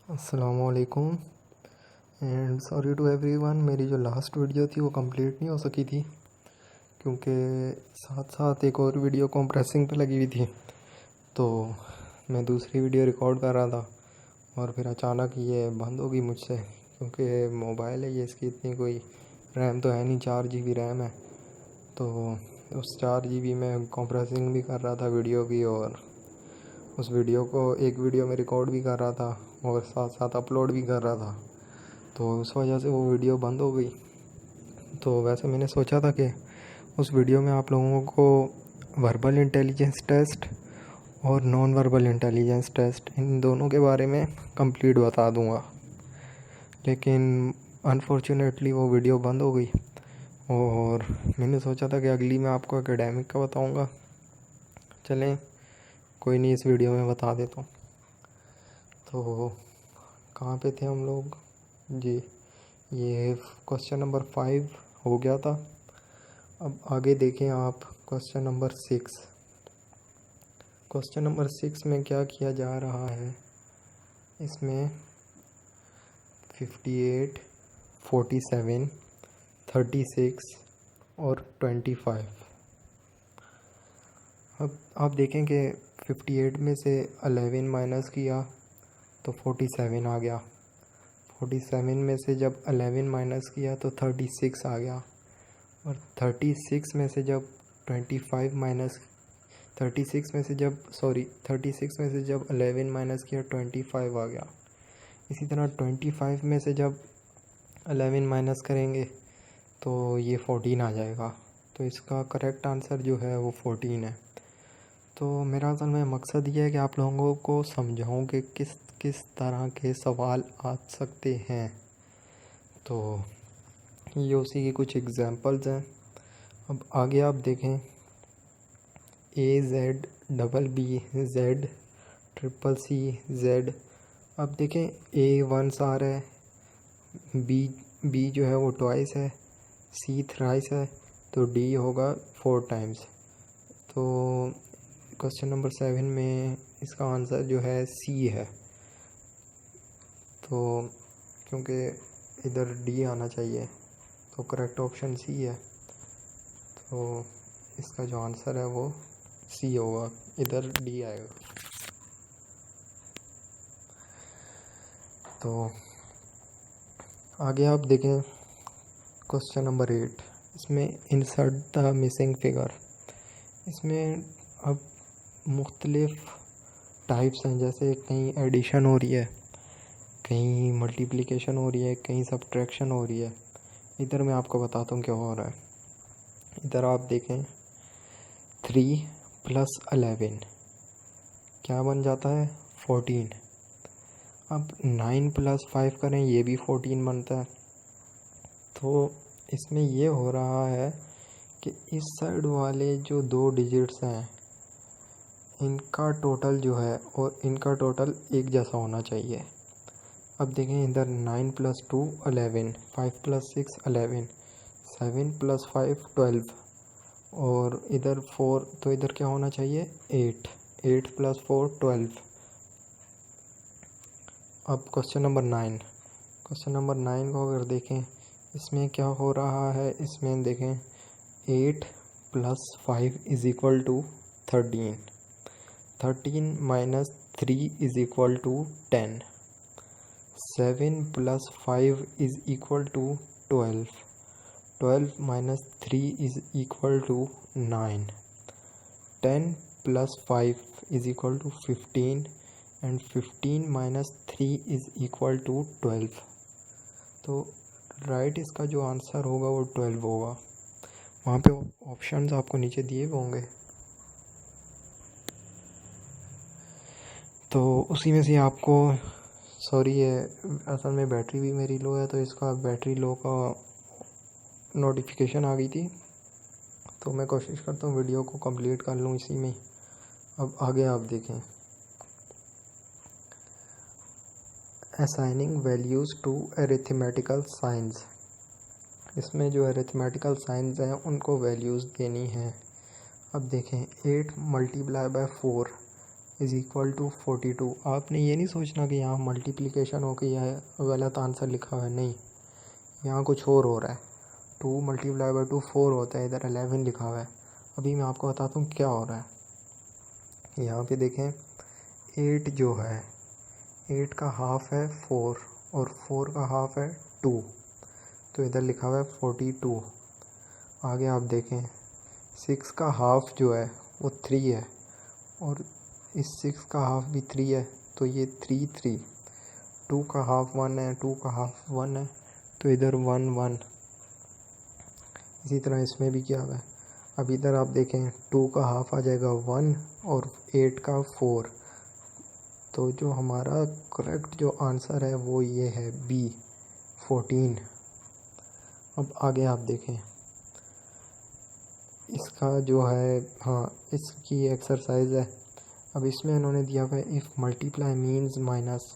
अस्सलामुअलैकुम and sorry to everyone. मेरी जो लास्ट वीडियो थी वो कंप्लीट नहीं हो सकी थी क्योंकि साथ साथ एक और वीडियो कंप्रेसिंग पे लगी हुई थी। तो मैं दूसरी वीडियो रिकॉर्ड कर रहा था और फिर अचानक ये बंद हो गई मुझसे, क्योंकि मोबाइल है ये, इसकी इतनी कोई रैम तो है नहीं, 4 GB रैम है। तो उस 4 GB में कंप्रेसिंग भी कर रहा था वीडियो की, और उस वीडियो को एक वीडियो में रिकॉर्ड भी कर रहा था और साथ साथ अपलोड भी कर रहा था। तो उस वजह से वो वीडियो बंद हो गई। तो वैसे मैंने सोचा था कि उस वीडियो में आप लोगों को वर्बल इंटेलिजेंस टेस्ट और नॉन वर्बल इंटेलिजेंस टेस्ट, इन दोनों के बारे में कंप्लीट बता दूंगा, लेकिन अनफॉर्चुनेटली वो वीडियो बंद हो गई। और मैंने सोचा था कि अगली मैं आपको एकेडमिक का बताऊंगा। चलें, कोई नहीं, इस वीडियो में बता देता हूँ। तो कहाँ पे थे हम लोग जी? ये क्वेश्चन नंबर 5 हो गया था। अब आगे देखें आप क्वेश्चन नंबर 6। क्वेश्चन नंबर 6 में क्या किया जा रहा है, इसमें 58, 47, 36 और 25। अब आप देखें कि 58 में से 11 माइनस किया तो 47 आ गया। 47 में से जब 11 माइनस किया तो 36 आ गया। और 36 में से जब 25 माइनस 36 में से जब 36 में से जब 11 माइनस किया 25 आ गया। इसी तरह 25 में से जब 11 माइनस करेंगे तो ये 14 आ जाएगा। तो इसका करेक्ट आंसर जो है वो 14 है। तो मेरा असल में मकसद ये है कि आप लोगों को समझाऊं कि किस किस तरह के सवाल आ सकते हैं। तो ये उसी की कुछ एग्जांपल्स हैं। अब आगे आप देखें, AZ, BB, Z, CCC, Z। अब देखें A वंस आ रहा है, B जो है वो ट्वाइस है, C थ्राइस है, तो D होगा 4 टाइम्स। तो क्वेश्चन नंबर 7 में इसका आंसर जो है C है। तो क्योंकि इधर D आना चाहिए तो करेक्ट ऑप्शन C है। तो इसका जो आंसर है वो C होगा, इधर D आएगा। तो आगे आप देखें क्वेश्चन नंबर 8। इसमें इंसर्ट द मिसिंग फिगर। इसमें अब मुख्तलिफ टाइप्स हैं, जैसे कहीं एडिशन हो रही है, कहीं मल्टीप्लिकेशन हो रही है, कहीं सब्ट्रैक्शन हो रही है। इधर मैं आपको बताता हूँ क्या हो रहा है। इधर आप देखें 3 + 11 क्या बन जाता है, 14। अब 9 + 5 करें, ये भी 14 बनता है। तो इसमें ये हो रहा है कि इस साइड वाले जो 2 डिजिट्स हैं इनका टोटल जो है और इनका टोटल एक जैसा होना चाहिए। अब देखें इधर 9 + 2 11, 5 + 6 11, 7 + 5 12 और इधर 4, तो इधर क्या होना चाहिए 8, 8 + 4 12। अब क्वेश्चन नंबर 9। क्वेश्चन नंबर 9 को अगर देखें, इसमें क्या हो रहा है, इसमें देखें 8 + 5 = 13, 13 - 3 = 10, 7 + 5 = 12, 12 - 3 = 9, 10 + 5 = 15 एंड 15 - 3 = 12। तो राइट इसका जो आंसर होगा वो 12 होगा। वहाँ पे ऑप्शंस आपको नीचे दिए हुए होंगे, तो उसी में से आपको, सॉरी ये असल में बैटरी भी मेरी लो है, तो इसका बैटरी लो का नोटिफिकेशन आ गई थी। तो मैं कोशिश करता हूँ वीडियो को कंप्लीट कर लूँ इसी में। अब आगे आप देखें, assigning values to arithmetical science. इसमें जो अरिथमेटिकल साइंस हैं उनको वैल्यूज़ देनी है। अब देखें 8 × 4 इज़ इक्वल टू 42। आपने ये नहीं सोचना कि यहाँ मल्टीप्लिकेशन हो के यह गलत आंसर लिखा हुआ है, नहीं, यहाँ कुछ और हो रहा है। 2 मल्टीप्लाई बाई 2 4 होता है, इधर 11 लिखा हुआ है। अभी मैं आपको बताता हूँ क्या हो रहा है। यहाँ पे देखें 8 जो है, 8 का हाफ है 4 और 4 का हाफ है 2, तो इधर लिखा हुआ है 42। आगे आप देखें 6 का हाफ जो है वो 3 है और इस 6 का हाफ भी 3 है, तो ये 3 3। 2 का हाफ 1 है, 2 का हाफ 1 है, तो इधर 1 1। इसी तरह इसमें भी क्या हुआ है। अब इधर आप देखें 2 का हाफ आ जाएगा 1 और 8 का 4, तो जो हमारा करेक्ट जो आंसर है वो ये है बी 14। अब आगे आप देखें इसका जो है, हाँ, इसकी एक्सरसाइज है। अब इसमें उन्होंने दिया हुआ है इफ़ मल्टीप्लाई मीन्स माइनस।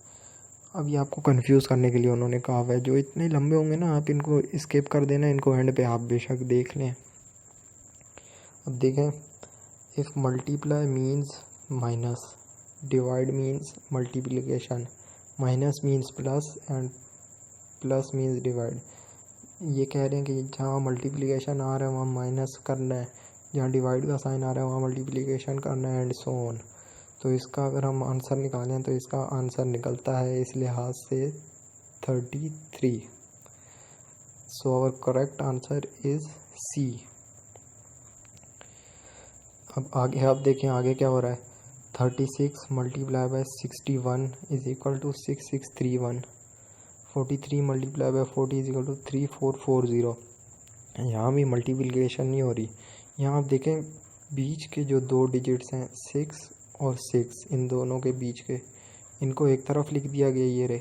अब ये आपको कंफ्यूज करने के लिए उन्होंने कहा हुआ है, जो इतने लंबे होंगे ना आप इनको स्किप कर देना, इनको एंड पे आप बेशक देख लें। अब देखें if multiply means minus, divide means multiplication, minus means plus and plus means divide. ये कह रहे हैं कि जहाँ मल्टीप्लिकेशन आ रहा है वहाँ माइनस करना है, जहाँ डिवाइड का साइन आ रहा है वहाँ मल्टीप्लिकेशन करना है एंड सो ऑन। तो इसका अगर हम आंसर निकालें तो इसका आंसर निकलता है इस लिहाज से 33। So our correct answer is C. अब आगे आप देखें आगे क्या हो रहा है। 36 multiply by 61 is equal to 6631। 43 multiply by 40 is equal to 3440। यहाँ भी मल्टीप्लिकेशन नहीं हो रही। यहाँ आप देखें बीच के जो 2 डिजिट्स हैं 6 और 6, इन दोनों के बीच के, इनको एक तरफ लिख दिया गया ये रहे,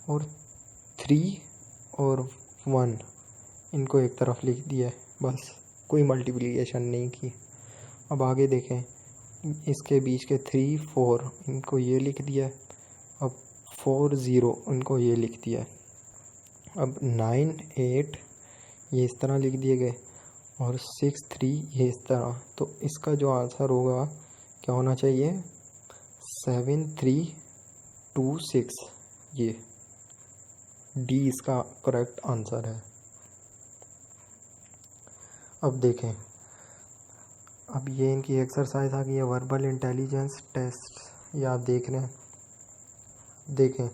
और 3 और 1 इनको एक तरफ लिख दिया है, बस कोई मल्टीप्लिकेशन नहीं की। अब आगे देखें इसके बीच के 3 4 इनको ये लिख दिया है, अब 4 0 इनको ये लिख दिया है। अब 9 8 ये इस तरह लिख दिए गए और 6 3 ये इस तरह। तो इसका जो आंसर होगा क्या होना चाहिए 7 3 2 6। ये डी इसका करेक्ट आंसर है। अब देखें, अब ये इनकी एक्सरसाइज आ गई है वर्बल इंटेलिजेंस टेस्ट, ये आप देख रहे हैं। देखें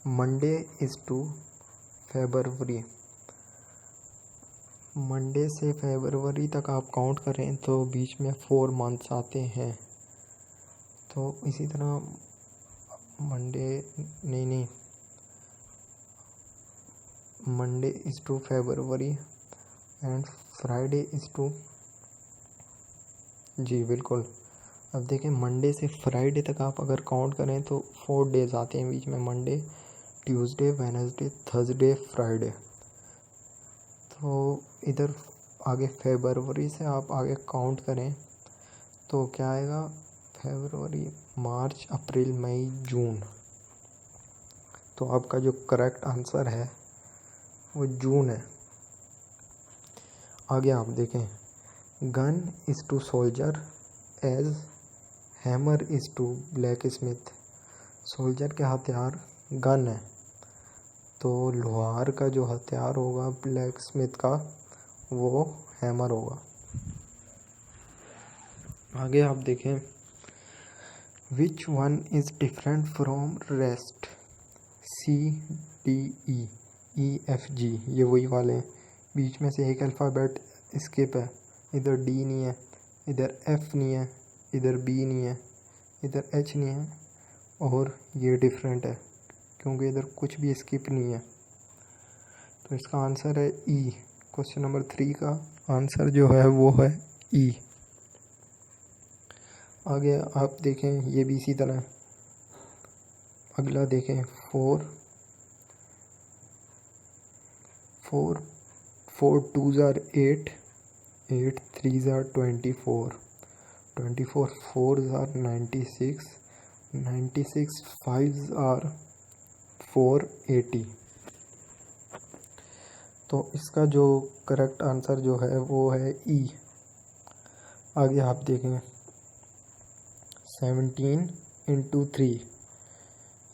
Monday is to February, Monday से फरवरी तक आप काउंट करें तो बीच में 4 मंथ्स आते हैं। तो इसी तरह मंडे नहीं Monday is to February and Friday is two, जी बिल्कुल। अब देखें मंडे से फ्राइडे तक आप अगर काउंट करें तो 4 डेज़ आते हैं बीच में, Monday Tuesday Wednesday Thursday Friday. तो इधर आगे फरवरी से आप आगे काउंट करें तो क्या आएगा फरवरी मार्च अप्रैल मई जून। तो आपका जो करेक्ट आंसर है वो जून है। आगे आप देखें gun is to soldier as hammer is to blacksmith. Soldier के हथियार गन है, तो लोहार का जो हथियार होगा ब्लैक स्मिथ का वो हैमर होगा। आगे आप देखें which one is different from rest, C D E F G, ये वही वाले हैं। बीच में से एक अल्फ़ाबेट स्किप है, इधर डी नहीं है, इधर एफ नहीं है, इधर बी नहीं है, इधर एच नहीं है, और ये डिफरेंट है क्योंकि इधर कुछ भी स्किप नहीं है। तो इसका आंसर है ई। क्वेश्चन नंबर 3 का आंसर जो है वो है ई। आगे आप देखें ये भी इसी तरह। अगला देखें 4 2s are 8, 8 3s are 24, 24 4s are 96, 96 5s are 480। तो इसका जो करेक्ट आंसर जो है वो है ई। आगे आप देखें 17 इंटू 3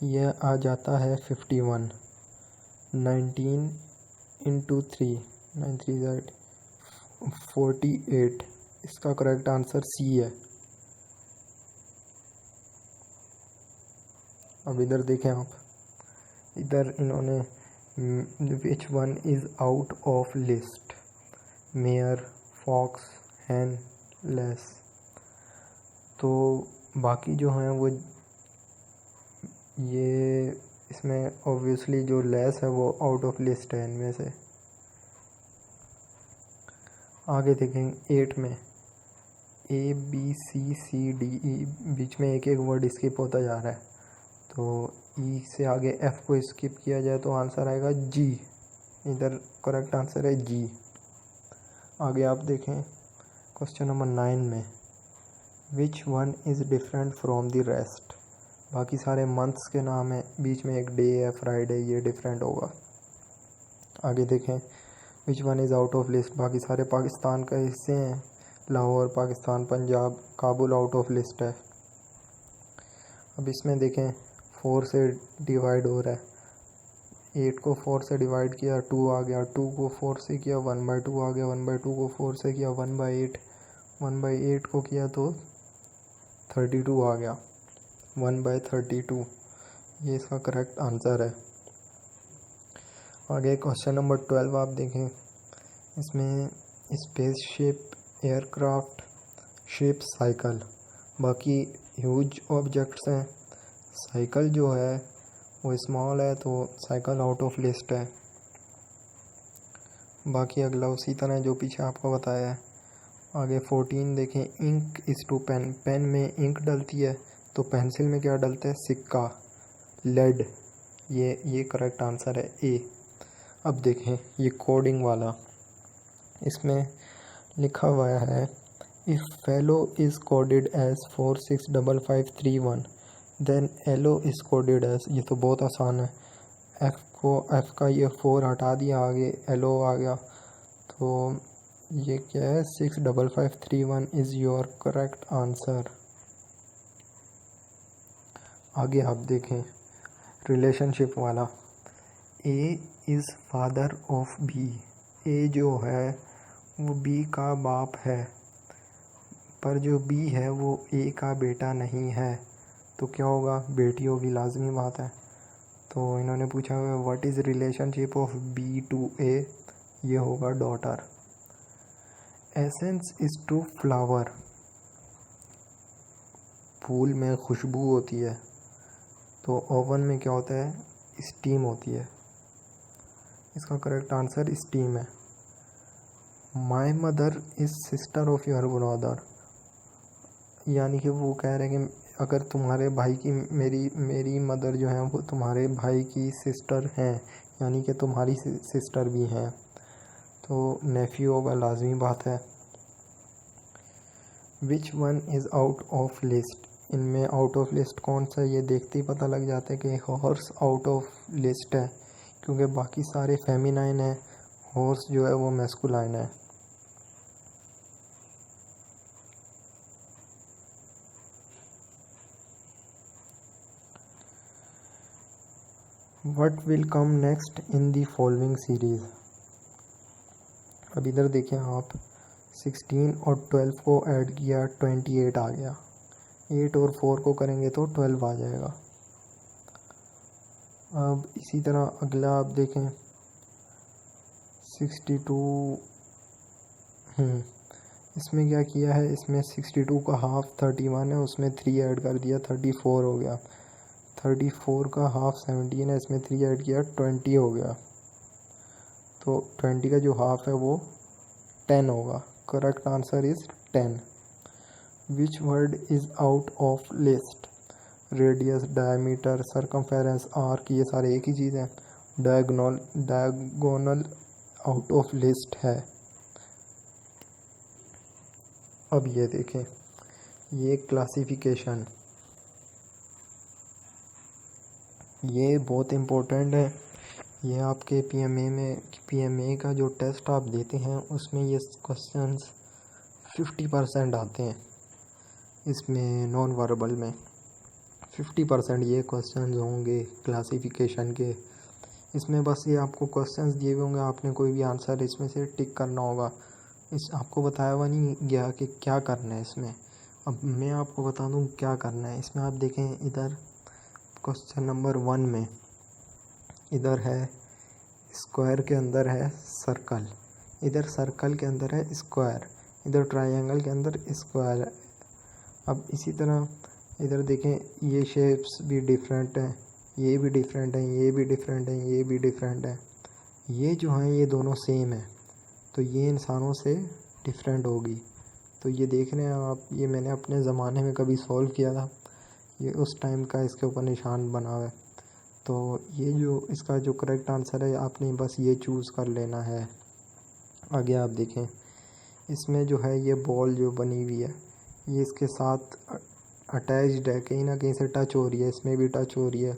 यह आ जाता है 51। 19 इंटू 3 9 3 48। इसका करेक्ट आंसर सी है। अब इधर देखें आप, इधर इन्होंने which one is out of list, mayor, fox, hen, less. तो बाकी जो हैं वो ये इसमें ऑब्वियसली जो लेस है वो आउट ऑफ लिस्ट है इनमें से। आगे देखेंगे 8 में A B C C D E, बीच में एक एक वर्ड स्किप होता जा रहा है, तो E से आगे F को स्किप किया जाए तो आंसर आएगा G। इधर करेक्ट आंसर है G। आगे आप देखें क्वेश्चन नंबर 9 में विच one is different from the rest. बाकी सारे मंथ्स के नाम है, बीच में एक डे है फ्राइडे, ये डिफरेंट होगा। आगे देखें which one is out of list. बाकी सारे पाकिस्तान का हिस्से हैं, Lahore, Pakistan, Punjab, Kabul out of list है। अब इसमें देखें 4 से डिवाइड हो रहा है। 8 को 4 से डिवाइड किया 2 आ गया, 2 को 4 से किया 1/2 आ गया, 1/2 को 4 से किया 1/8, 1/8 को किया तो 32 आ गया, 1/32। ये इसका करेक्ट आंसर है। आगे क्वेश्चन नंबर 12 आप देखें, इसमें स्पेसशिप, एयरक्राफ्ट, शिप, साइकिल। बाकी ह्यूज ऑब्जेक्ट्स हैं, साइकिल जो है वो स्मॉल है तो साइकिल आउट ऑफ लिस्ट है। बाकी अगला उसी तरह जो पीछे आपको बताया है। आगे 14 देखें, ink is to pen. Pen में इंक डलती है तो पेंसिल में क्या डलता है, सिक्का, लेड। ये करेक्ट आंसर है ए। अब देखें ये कोडिंग वाला, इसमें लिखा हुआ है if fellow is coded as 465531 then yellow is coded as. ये तो बहुत आसान है। एफ़ का ये 4 हटा दिया, आगे एलो आ गया, तो ये क्या है 65531 इज़ योर करेक्ट आंसर। आगे आप देखें रिलेशनशिप वाला, A is father of B. A जो है वो बी का बाप है, पर जो बी है वो ए का बेटा नहीं है, तो क्या होगा, बेटी होगी, लाजमी बात है। तो इन्होंने पूछा हुआ what is relationship of B to A, ये होगा daughter. Essence is to flower. फूल में खुशबू होती है, तो ओवन में क्या होता है, स्टीम होती है। इसका करेक्ट आंसर स्टीम है। My mother is sister of your brother, यानी कि वो कह रहे हैं कि अगर तुम्हारे भाई की मेरी मदर जो है वो तुम्हारे भाई की सिस्टर हैं, यानी कि तुम्हारी सिस्टर भी हैं, तो नेफ्यू होगा, लाजमी बात है। विच one is out of list. इनमें आउट ऑफ लिस्ट कौन सा, ये देखते ही पता लग जाता है कि हॉर्स आउट ऑफ लिस्ट है, क्योंकि बाकी सारे फेमिनाइन है, हॉर्स जो है वो मैस्कुलाइन है। What will come next in the following series। अब इधर देखें आप, 16 और 12 को ऐड किया 28 आ गया, 8 और 4 को करेंगे तो 12 आ जाएगा। अब इसी तरह अगला आप देखें 62, इसमें क्या किया है, इसमें 62 का हाफ 31 है, उसमें 3 ऐड कर दिया 34 हो गया। 34 का हाफ 17 है, इसमें 3 ऐड किया 20 हो गया, तो 20 का जो हाफ है वो 10 होगा। Correct answer is 10। Which word is out of list. Radius, diameter, circumference, arc, ये सारे एक ही चीज़ हैं। डायगोनल आउट ऑफ लिस्ट है। अब ये देखें, ये क्लासिफिकेशन, ये बहुत इम्पोर्टेंट है। ये आपके पीएमए का जो टेस्ट आप देते हैं उसमें ये क्वेश्चंस 50% आते हैं। इसमें नॉन वर्बल में 50% ये क्वेश्चंस होंगे क्लासिफिकेशन के। इसमें बस ये आपको क्वेश्चंस दिए हुए होंगे, आपने कोई भी आंसर इसमें से टिक करना होगा। इस आपको बताया हुआ नहीं गया कि क्या करना है इसमें। अब मैं आपको बता दूं क्या करना है इसमें। आप देखें इधर क्वेश्चन नंबर 1 में इधर है स्क्वायर के अंदर है सर्कल, इधर सर्कल के अंदर है स्क्वायर, इधर ट्रायंगल के अंदर स्क्वायर है। अब इसी तरह इधर देखें ये शेप्स भी डिफरेंट हैं, ये भी डिफरेंट हैं, ये भी डिफरेंट हैं, ये भी डिफरेंट है। ये जो हैं ये दोनों सेम है, तो ये इंसानों से डिफरेंट होगी। तो ये देख रहे हैं आप, ये मैंने अपने ज़माने में कभी सॉल्व किया था, ये उस टाइम का इसके ऊपर निशान बना हुआ है। तो ये जो इसका जो करेक्ट आंसर है आपने बस ये चूज़ कर लेना है। आगे आप देखें इसमें जो है ये बॉल जो बनी हुई है ये इसके साथ अटैच्ड है, कहीं ना कहीं से टच हो रही है, इसमें भी टच हो रही है,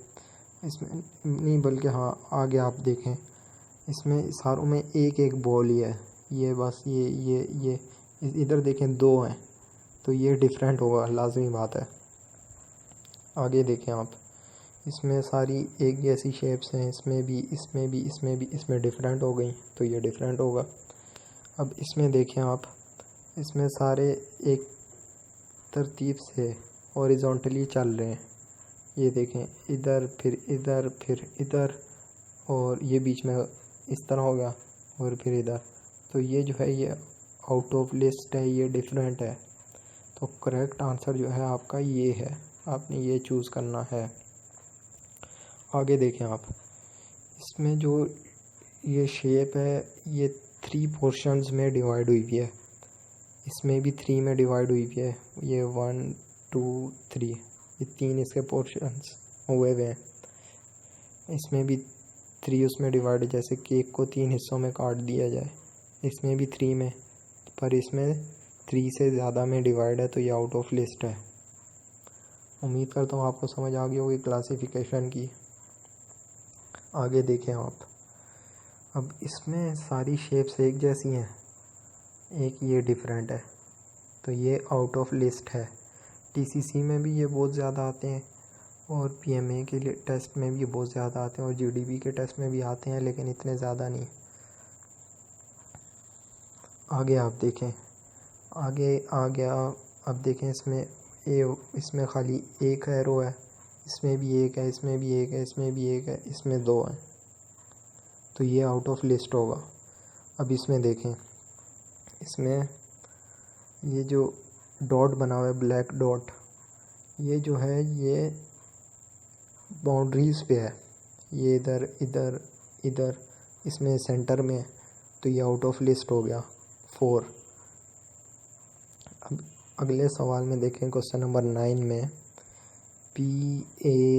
इसमें नहीं बल्कि हाँ आगे आप देखें इसमें सारों में एक एक बॉल ही है। ये बस ये इधर देखें 2 हैं, तो ये डिफरेंट होगा, लाजमी बात है। आगे देखें आप इसमें सारी एक जैसी शेप्स हैं, इसमें भी इसमें भी इसमें भी, इसमें डिफरेंट हो गई तो ये डिफरेंट होगा। अब इसमें देखें आप, इसमें सारे एक तरतीब से हॉरिजॉन्टली चल रहे हैं। ये देखें इधर फिर इधर फिर इधर, और ये बीच में इस तरह हो गया और फिर इधर। तो ये जो है ये आउट ऑफ लिस्ट है, ये डिफरेंट है। तो करेक्ट आंसर जो है आपका ये है, आपने ये चूज़ करना है। आगे देखें आप इसमें जो ये शेप है ये 3 पोर्शंस में डिवाइड हुई हुई है, इसमें भी 3 में डिवाइड हुई हुई है। ये 1 2 3 ये 3 इसके पोर्शंस हुए हुए हैं। इसमें भी 3 उसमें डिवाइड, जैसे केक को 3 हिस्सों में काट दिया जाए, इसमें भी 3 में, पर इसमें 3 से ज़्यादा में डिवाइड है, तो ये आउट ऑफ लिस्ट है। उम्मीद करता हूँ आपको समझ आ गई होगी क्लासिफिकेशन की। आगे देखें आप, अब इसमें सारी शेप्स एक जैसी हैं, एक ये डिफरेंट है, तो ये आउट ऑफ लिस्ट है। टीसीसी में भी ये बहुत ज़्यादा आते हैं, और पीएमए के लिए टेस्ट में भी बहुत ज़्यादा आते हैं, और जीडीबी के टेस्ट में भी आते हैं, लेकिन इतने ज़्यादा नहीं। आगे आप देखें, आगे आ गया। अब देखें इसमें खाली एक एरो है, इसमें भी एक है, इसमें भी एक है, इसमें भी एक है, इसमें 2 है, तो ये आउट ऑफ लिस्ट होगा। अब इसमें देखें, इसमें ये जो डॉट बना हुआ है ब्लैक डॉट, ये जो है ये बाउंड्रीज़ पे है, ये इधर इधर इधर, इसमें सेंटर में है, तो ये आउट ऑफ लिस्ट हो गया 4। अब अगले सवाल में देखें क्वेश्चन नंबर 9 में PAEIO,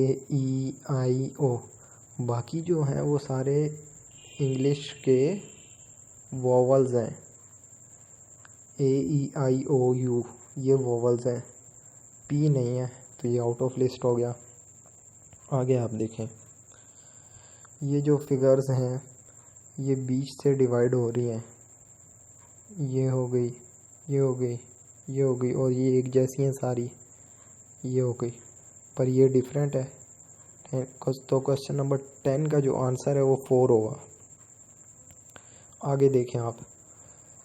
बाकी जो हैं वो सारे इंग्लिश के वोवल्स हैं। AEIOU ये वोवल्स हैं, P नहीं है, तो ये आउट ऑफ लिस्ट हो गया। आगे आप देखें, ये जो फिगर्स हैं ये बीच से डिवाइड हो रही हैं, ये हो गई, ये हो गई, ये हो गई, और ये एक जैसी हैं सारी, ये हो गई, पर ये डिफरेंट है। तो क्वेश्चन नंबर 10 का जो आंसर है वो 4 होगा। आगे देखें आप,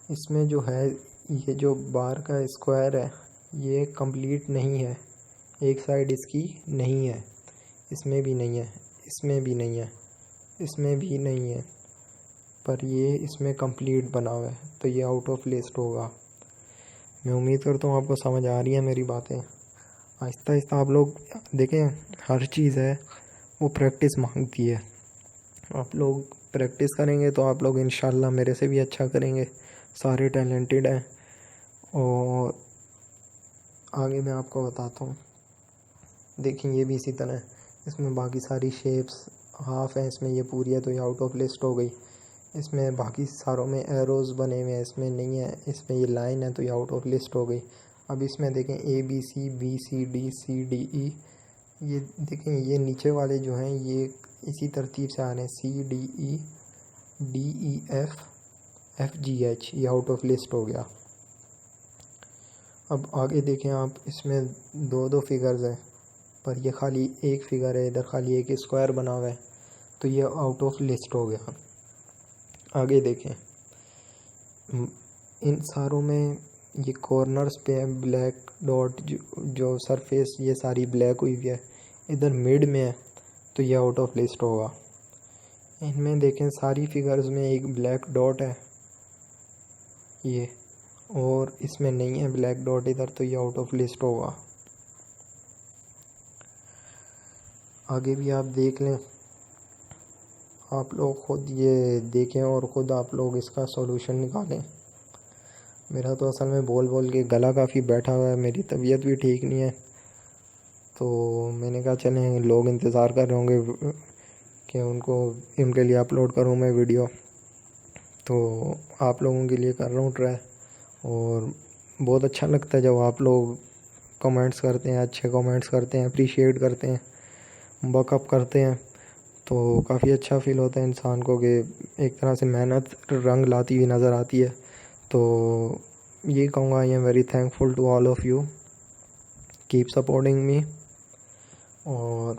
इसमें जो है ये जो बार का स्क्वायर है ये कंप्लीट नहीं है, एक साइड इसकी नहीं है, इसमें भी नहीं है, इसमें भी नहीं है, इसमें भी नहीं है, पर ये इसमें कंप्लीट बना हुआ है, तो ये आउट ऑफ लिस्ट होगा। मैं उम्मीद करता हूँ आपको समझ आ रही है मेरी बातें। आहिस्ता आहिस्ता आप लोग देखें, हर चीज़ है वो प्रैक्टिस मांगती है। आप लोग प्रैक्टिस करेंगे तो आप लोग इंशाल्लाह मेरे से भी अच्छा करेंगे, सारे टैलेंटेड हैं। और आगे मैं आपको बताता हूँ, देखें ये भी इसी तरह है, इसमें बाकी सारी शेप्स हाफ है, इसमें ये पूरी है, तो ये आउट ऑफ लिस्ट हो गई। इसमें बाकी सारों में एरोज़ बने हुए हैं, इसमें नहीं है, इसमें ये लाइन है, तो ये आउट ऑफ लिस्ट हो गई। अब इसमें देखें ABC BCD CDE, ये देखें ये नीचे वाले जो हैं ये इसी तरतीब से आ रहे हैं, CDE DEF FGH, ये आउट ऑफ लिस्ट हो गया। अब आगे देखें आप, इसमें दो दो फिगर्स हैं पर ये खाली एक फिगर है, इधर खाली एक स्क्वायर बना हुआ है, तो ये आउट ऑफ लिस्ट हो गया। आगे देखें, इन सारों में ये कॉर्नर्स पे ब्लैक डॉट, जो सरफेस ये सारी ब्लैक हुई है, इधर मिड में है तो ये आउट ऑफ लिस्ट होगा। इनमें देखें सारी फिगर्स में एक ब्लैक डॉट है ये, और इसमें नहीं है ब्लैक डॉट इधर, तो ये आउट ऑफ लिस्ट होगा। आगे भी आप देख लें, आप लोग ख़ुद ये देखें और ख़ुद आप लोग इसका सॉल्यूशन निकालें। मेरा तो असल में बोल बोल के गला काफ़ी बैठा हुआ है, मेरी तबीयत भी ठीक नहीं है, तो मैंने कहा चलें, लोग इंतज़ार कर रहे होंगे कि उनके लिए अपलोड करूँ मैं वीडियो, तो आप लोगों के लिए कर रहा हूँ ट्राई। और बहुत अच्छा लगता है जब आप लोग कमेंट्स करते हैं, अच्छे कमेंट्स करते हैं, अप्रिशिएट करते हैं, बकअप करते हैं, तो काफ़ी अच्छा फ़ील होता है इंसान को कि एक तरह से मेहनत रंग लाती हुई नज़र आती है। तो ये कहूँगा, I am very thankful to all of you, keep supporting me. और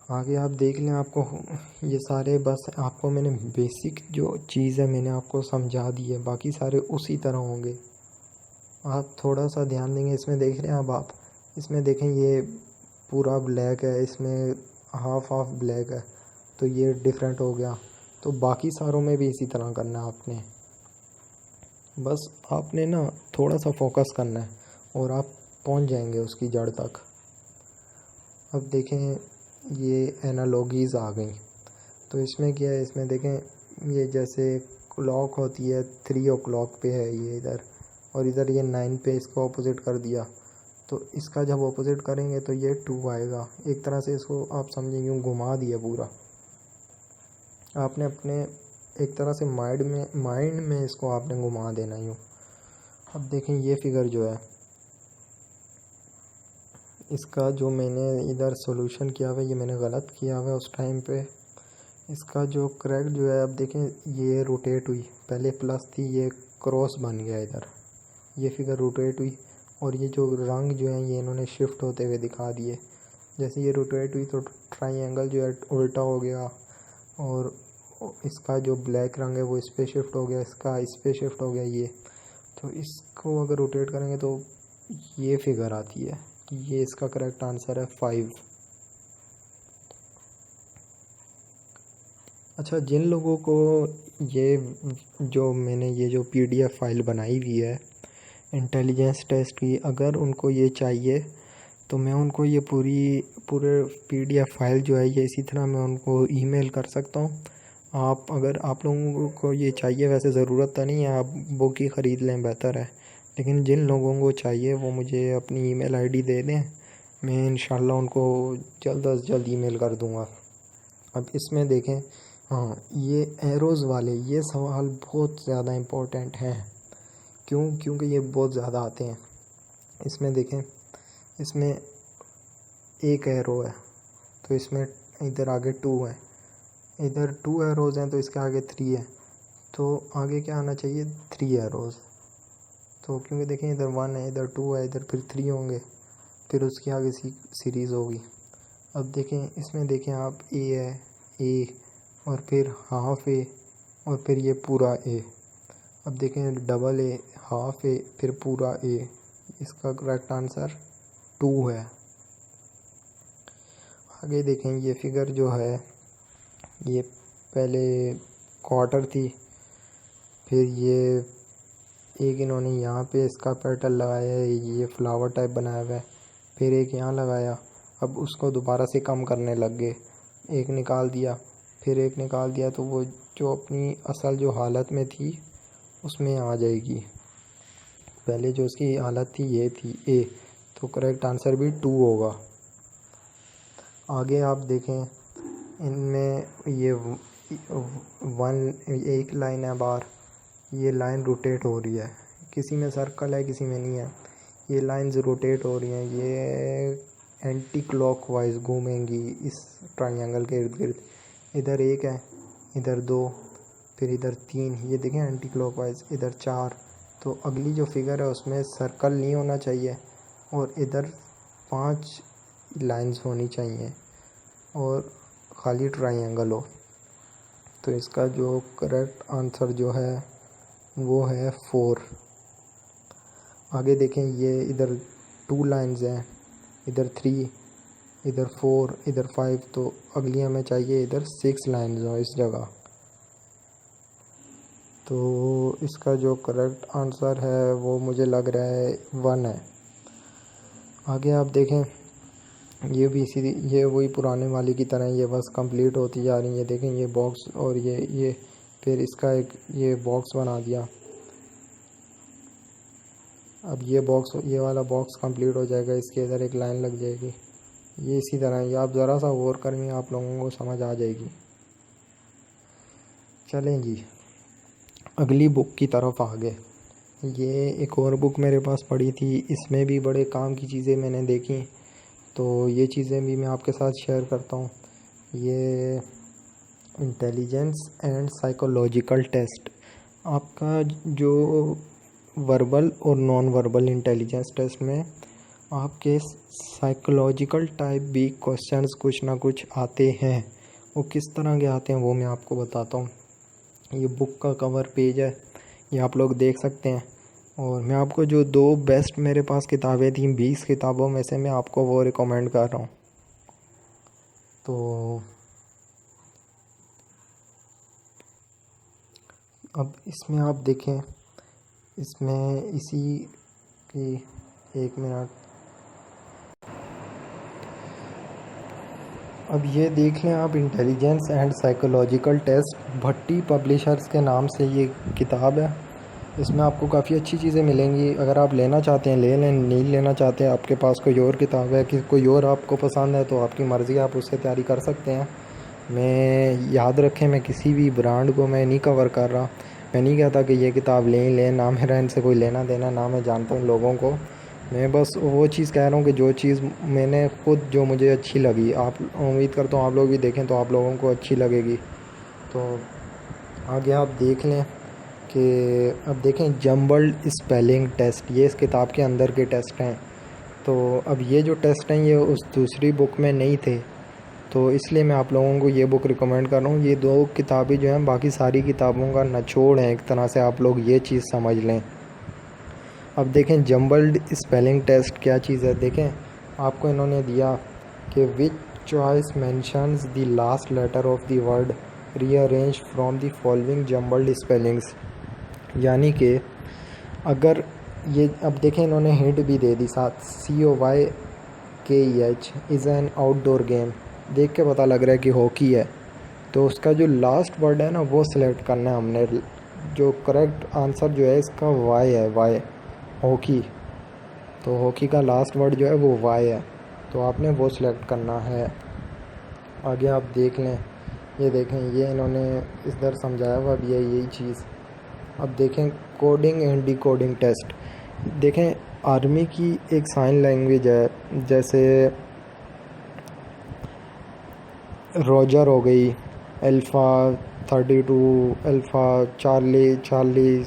आगे आप देख लें, आपको ये सारे, बस आपको मैंने बेसिक जो चीज़ है मैंने आपको समझा दी है, बाकी सारे उसी तरह होंगे। आप थोड़ा सा ध्यान देंगे, इसमें देख रहे हैं अब आप, इसमें देखें ये पूरा ब्लैक है, इसमें हाफ हाफ ब्लैक है, तो ये डिफरेंट हो गया। तो बाकी सारों में भी इसी तरह करना है आपने, बस आपने ना थोड़ा सा फोकस करना है और आप पहुंच जाएंगे उसकी जड़ तक। अब देखें ये एनालॉजीज़ आ गई, तो इसमें क्या है, इसमें देखें ये जैसे क्लॉक होती है 3 o'clock पे है ये इधर, और इधर ये 9 पे इसको अपोजिट कर दिया, तो इसका जब अपोजिट करेंगे तो ये 2 आएगा। एक तरह से इसको आप समझें यूँ घुमा दिया पूरा आपने, अपने एक तरह से माइंड में इसको आपने घुमा देना यूँ। अब देखें ये फिगर जो है, इसका जो मैंने इधर सॉल्यूशन किया हुआ है ये मैंने गलत किया हुआ है उस टाइम पे। इसका जो करेक्ट जो है, अब देखें ये रोटेट हुई, पहले प्लस थी ये क्रॉस बन गया इधर, ये फिगर रोटेट हुई, और ये जो रंग जो है ये इन्होंने शिफ्ट होते हुए दिखा दिए। जैसे ये रोटेट हुई तो ट्रायंगल जो है उल्टा हो गया, और इसका जो ब्लैक रंग है वो इस पे शिफ्ट हो गया, इसका इस पे शिफ्ट हो गया ये। तो इसको अगर रोटेट करेंगे तो ये फिगर आती है कि ये इसका करेक्ट आंसर है 5। अच्छा, जिन लोगों को ये जो मैंने ये जो PDF फाइल बनाई हुई है इंटेलिजेंस टेस्ट की, अगर उनको ये चाहिए तो मैं उनको ये पूरे PDF फाइल जो है ये इसी तरह मैं उनको ईमेल कर सकता हूँ। आप अगर आप लोगों को ये चाहिए, वैसे ज़रूरत तो नहीं है, आप बुक ही ख़रीद लें बेहतर है, लेकिन जिन लोगों को चाहिए वो मुझे अपनी ईमेल आईडी दे दें, मैं इंशाल्लाह उनको जल्द अज जल्द ईमेल कर दूँगा। अब इसमें देखें, हाँ ये एरोज़ वाले ये सवाल बहुत ज़्यादा इम्पोर्टेंट हैं, क्योंकि ये बहुत ज़्यादा आते हैं। इसमें देखें, इसमें एक एरो है तो इसमें इधर आगे 2 है, इधर 2 एरोज़ हैं तो इसके आगे 3 है, तो आगे क्या आना चाहिए 3 एरोज़। तो क्योंकि देखें इधर 1 है, इधर 2 है, इधर फिर 3 होंगे, फिर उसके आगे सीरीज़ होगी। अब देखें इसमें देखें आप, ए है, ए और फिर हाफ ए और फिर ये पूरा ए। अब देखें डबल ए, हाफ ए, फिर पूरा ए, इसका करेक्ट आंसर 2 है। आगे देखें ये फिगर जो है ये पहले क्वार्टर थी, फिर ये एक इन्होंने यहाँ पे इसका पेटल लगाया है, ये फ्लावर टाइप बनाया हुआ है, फिर एक यहाँ लगाया, अब उसको दोबारा से कम करने लग गए, एक निकाल दिया, फिर एक निकाल दिया, तो वो जो अपनी असल जो हालत में थी उसमें आ जाएगी। पहले जो उसकी हालत थी ये थी ए, तो करेक्ट आंसर भी 2 होगा। आगे आप देखें इनमें ये एक लाइन है बाहर, ये लाइन रोटेट हो रही है, किसी में सर्कल है किसी में नहीं है, ये लाइंस रोटेट हो रही हैं, ये एंटी क्लॉकवाइज घूमेंगी इस ट्रायंगल के इर्द गिर्द। इधर 1 है, इधर 2, फिर इधर 3, ये देखें एंटी क्लॉकवाइज, इधर 4, तो अगली जो फिगर है उसमें सर्कल नहीं होना चाहिए और इधर 5 लाइंस होनी चाहिए और खाली ट्रायंगल हो। तो इसका जो करेक्ट आंसर जो है वो है 4। आगे देखें, ये इधर 2 लाइंस हैं, इधर 3, इधर 4, इधर 5, तो अगली हमें चाहिए इधर 6 लाइंस हो इस जगह। तो इसका जो करेक्ट आंसर है वो मुझे लग रहा है 1 है। आगे आप देखें, ये भी ये वही पुराने वाली की तरह ये बस कंप्लीट होती जा रही है। देखें ये बॉक्स और ये फिर इसका एक ये बॉक्स बना दिया। अब ये वाला बॉक्स कंप्लीट हो जाएगा, इसके इधर एक लाइन लग जाएगी। ये इसी तरह ये आप ज़रा सा गौर करेंगे आप लोगों को समझ आ जाएगी। चलें जी, अगली बुक की तरफ आगे। ये एक और बुक मेरे पास पड़ी थी, इसमें भी बड़े काम की चीज़ें मैंने देखी, तो ये चीज़ें भी मैं आपके साथ शेयर करता हूँ। ये इंटेलिजेंस एंड साइकोलॉजिकल टेस्ट, आपका जो वर्बल और नॉन वर्बल इंटेलिजेंस टेस्ट में आपके साइकोलॉजिकल टाइप भी क्वेश्चंस कुछ ना कुछ आते हैं। वो किस तरह के आते हैं वो मैं आपको बताता हूँ। ये बुक का कवर पेज है, ये आप लोग देख सकते हैं। और मैं आपको जो 2 बेस्ट मेरे पास किताबें थी 20 किताबों में से मैं आपको वो रिकमेंड कर रहा हूँ। तो अब इसमें आप देखें, इसमें इसी की 1 मिनट, अब ये देख लें आप, intelligence and psychological test, Bhatti publishers के नाम से ये किताब है। इसमें आपको काफ़ी अच्छी चीज़ें मिलेंगी। अगर आप लेना चाहते हैं ले लें, नहीं लेना चाहते हैं आपके पास कोई और किताब है कि कोई और आपको पसंद है तो आपकी मर्ज़ी, आप उससे तैयारी कर सकते हैं। मैं याद रखें, मैं किसी भी ब्रांड को मैं नहीं कवर कर रहा। मैं नहीं कहता कि ये किताब लें, ना मेरा इनसे कोई लेना देना, ना मैं जानता हूँ लोगों को। मैं बस वो चीज़ कह रहा हूँ कि जो चीज़ मैंने खुद जो मुझे अच्छी लगी, आप उम्मीद करता हूँ आप लोग भी देखें तो आप लोगों को अच्छी लगेगी। तो आगे आप देख लें कि अब देखें जम्बल्ड स्पेलिंग टेस्ट, ये इस किताब के अंदर के टेस्ट हैं। तो अब ये जो टेस्ट हैं ये उस दूसरी बुक में नहीं थे, तो इसलिए मैं आप लोगों को ये बुक रिकमेंड कर रहा हूँ। ये 2 किताबें जो हैं बाकी सारी किताबों का निचोड़ हैं, एक तरह से आप लोग ये चीज़ समझ लें। अब देखें जम्बल्ड स्पेलिंग टेस्ट क्या चीज़ है। देखें आपको इन्होंने दिया कि which choice mentions the last letter of the word rearrange from the following jumbled spellings, यानी कि अगर ये, अब देखें इन्होंने हिंट भी दे दी साथ, COYKEH is an outdoor game. देख के पता लग रहा है कि हॉकी है, तो उसका जो लास्ट वर्ड है ना वो सिलेक्ट करना है हमने। जो करेक्ट आंसर जो है इसका वाई है, वाई, हॉकी। तो हॉकी का लास्ट वर्ड जो है वो वाई है, तो आपने वो सिलेक्ट करना है। आगे आप देख लें, ये देखें ये इन्होंने इधर समझाया हुआ भी है यही चीज़। अब देखें कोडिंग एंड डिकोडिंग टेस्ट। देखें आर्मी की एक साइन लैंग्वेज है, जैसे रोजर हो गई, अल्फ़ा 32, अल्फ़ा चार्ली।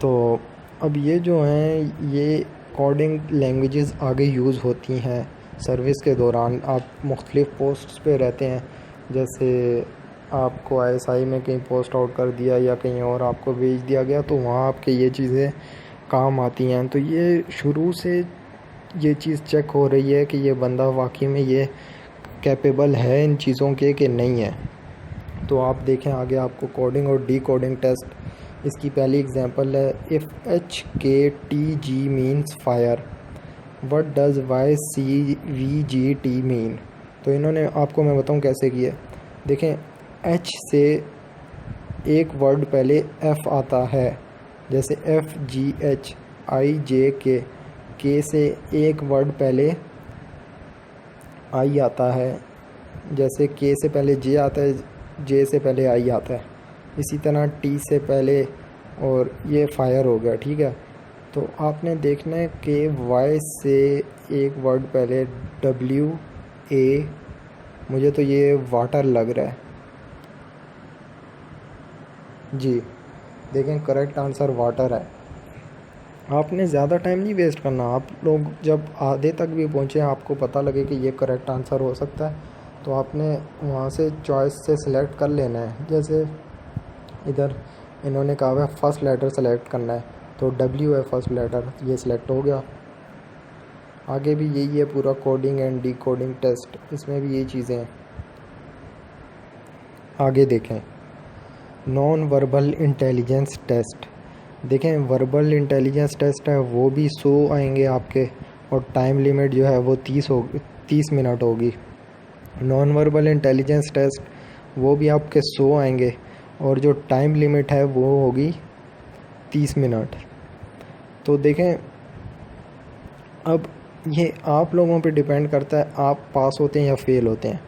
तो अब ये जो हैं ये कोडिंग लैंग्वेजेस आगे यूज़ होती हैं सर्विस के दौरान। आप मुख्तलिफ़ पोस्ट्स पे रहते हैं, जैसे आपको ISI में कहीं पोस्ट आउट कर दिया या कहीं और आपको भेज दिया गया, तो वहाँ आपके ये चीज़ें काम आती हैं। तो ये शुरू से ये चीज़ चेक हो रही है कि ये बंदा वाकई में ये कैपेबल है इन चीज़ों के कि नहीं है। तो आप देखें आगे आपको कोडिंग और डिकोडिंग टेस्ट, इसकी पहली एग्जांपल है, if HKTG means fire, what does YCVGT mean. तो इन्होंने आपको मैं बताऊं कैसे किया। देखें H से एक वर्ड पहले F आता है, जैसे FGHIJK, K से एक वर्ड पहले I आता है, जैसे K से पहले J आता है, J से पहले I आता है। इसी तरह T से पहले, और ये फायर हो गया, ठीक है। तो आपने देखना है कि Y से एक वर्ड पहले WA, मुझे तो ये वाटर लग रहा है जी। देखें करेक्ट आंसर वाटर है। आपने ज़्यादा टाइम नहीं वेस्ट करना। आप लोग जब आधे तक भी पहुँचे, आपको पता लगे कि ये करेक्ट आंसर हो सकता है, तो आपने वहाँ से चॉइस से सिलेक्ट कर लेना है। जैसे इधर इन्होंने कहा हुआ है फर्स्ट लेटर सेलेक्ट करना है, तो W है फर्स्ट लेटर, ये सिलेक्ट हो गया। आगे भी यही है पूरा कोडिंग एंड डिकोडिंग टेस्ट, इसमें भी यही चीज़ें हैं। आगे देखें नॉन वर्बल इंटेलिजेंस टेस्ट। देखें वर्बल इंटेलिजेंस टेस्ट है वो भी 100 आएंगे आपके, और टाइम लिमिट जो है वो 30 मिनट होगी। नॉन वर्बल इंटेलिजेंस टेस्ट वो भी आपके 100 आएंगे, और जो टाइम लिमिट है वो होगी 30 मिनट। तो देखें अब ये आप लोगों पे डिपेंड करता है आप पास होते हैं या फेल होते हैं।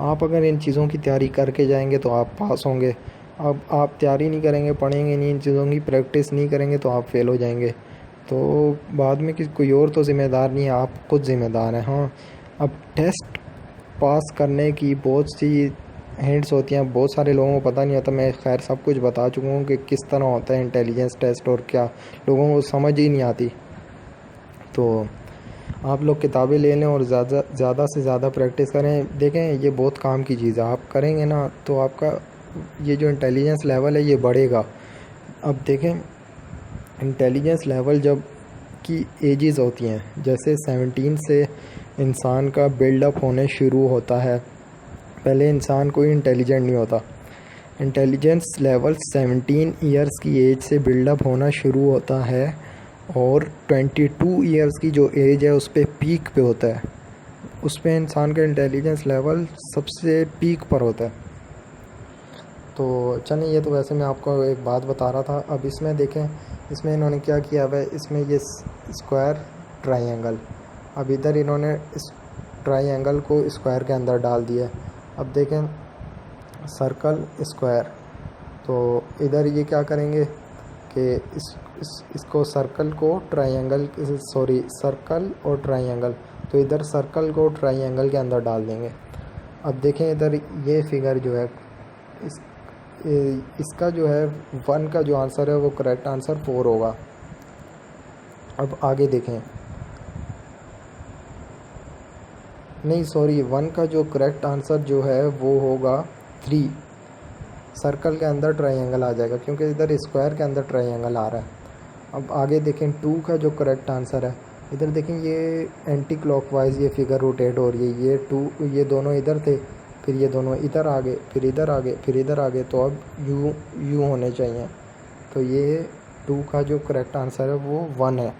आप अगर इन चीज़ों की तैयारी करके जाएंगे तो आप पास होंगे। अब आप तैयारी नहीं करेंगे, पढ़ेंगे नहीं, इन चीज़ों की प्रैक्टिस नहीं करेंगे तो आप फेल हो जाएंगे। तो बाद में कोई और तो ज़िम्मेदार नहीं है, आप खुद ज़िम्मेदार हैं। हाँ, अब टेस्ट पास करने की बहुत सी हिंट्स होती हैं, बहुत सारे लोगों को पता नहीं होता। मैं खैर सब कुछ बता चुका हूँ कि किस तरह होता है इंटेलिजेंस टेस्ट, और क्या लोगों को समझ ही नहीं आती। तो आप लोग किताबें ले लें और ज़्यादा से ज़्यादा प्रैक्टिस करें। देखें ये बहुत काम की चीज़ है, आप करेंगे ना तो आपका ये जो इंटेलिजेंस लेवल है ये बढ़ेगा। अब देखें इंटेलिजेंस लेवल जब की एजेस होती हैं, जैसे 17 से इंसान का बिल्डअप होने शुरू होता है। पहले इंसान कोई इंटेलिजेंट नहीं होता। इंटेलिजेंस लेवल 17 ईयर्स की एज से बिल्डअप होना शुरू होता है, और 22 ईयर्स की जो एज है उस पर पीक पे होता है। उस पर इंसान का इंटेलिजेंस लेवल सबसे पीक पर होता है। तो चलिए, ये तो वैसे मैं आपको एक बात बता रहा था। अब इसमें देखें, इसमें इन्होंने क्या किया हुआ है, इसमें ये स्क्वायर ट्रायंगल, अब इधर इन्होंने इस ट्रायंगल को स्क्वायर के अंदर डाल दिया है। अब देखें सर्कल स्क्वायर, तो इधर ये क्या करेंगे कि इसको सर्कल को ट्रायंगल, सर्कल और ट्रायंगल, तो इधर सर्कल को ट्रायंगल के अंदर डाल देंगे। अब देखें इधर ये फिगर जो है इसका जो है 1 का जो आंसर है वो करेक्ट आंसर 4 होगा। अब आगे देखें, नहीं सॉरी, 1 का जो करेक्ट आंसर जो है वो होगा 3। सर्कल के अंदर ट्रायंगल आ जाएगा क्योंकि इधर स्क्वायर के अंदर ट्रायंगल आ रहा है। अब आगे देखें 2 का जो करेक्ट आंसर है, इधर देखें ये एंटी क्लॉकवाइज ये फिगर रोटेट हो रही है। ये दोनों इधर थे, फिर ये दोनों इधर आ गए, फिर इधर आ गए, फिर इधर आ गए, तो अब यू होने चाहिए। तो ये 2 का जो करेक्ट आंसर है वो 1 है।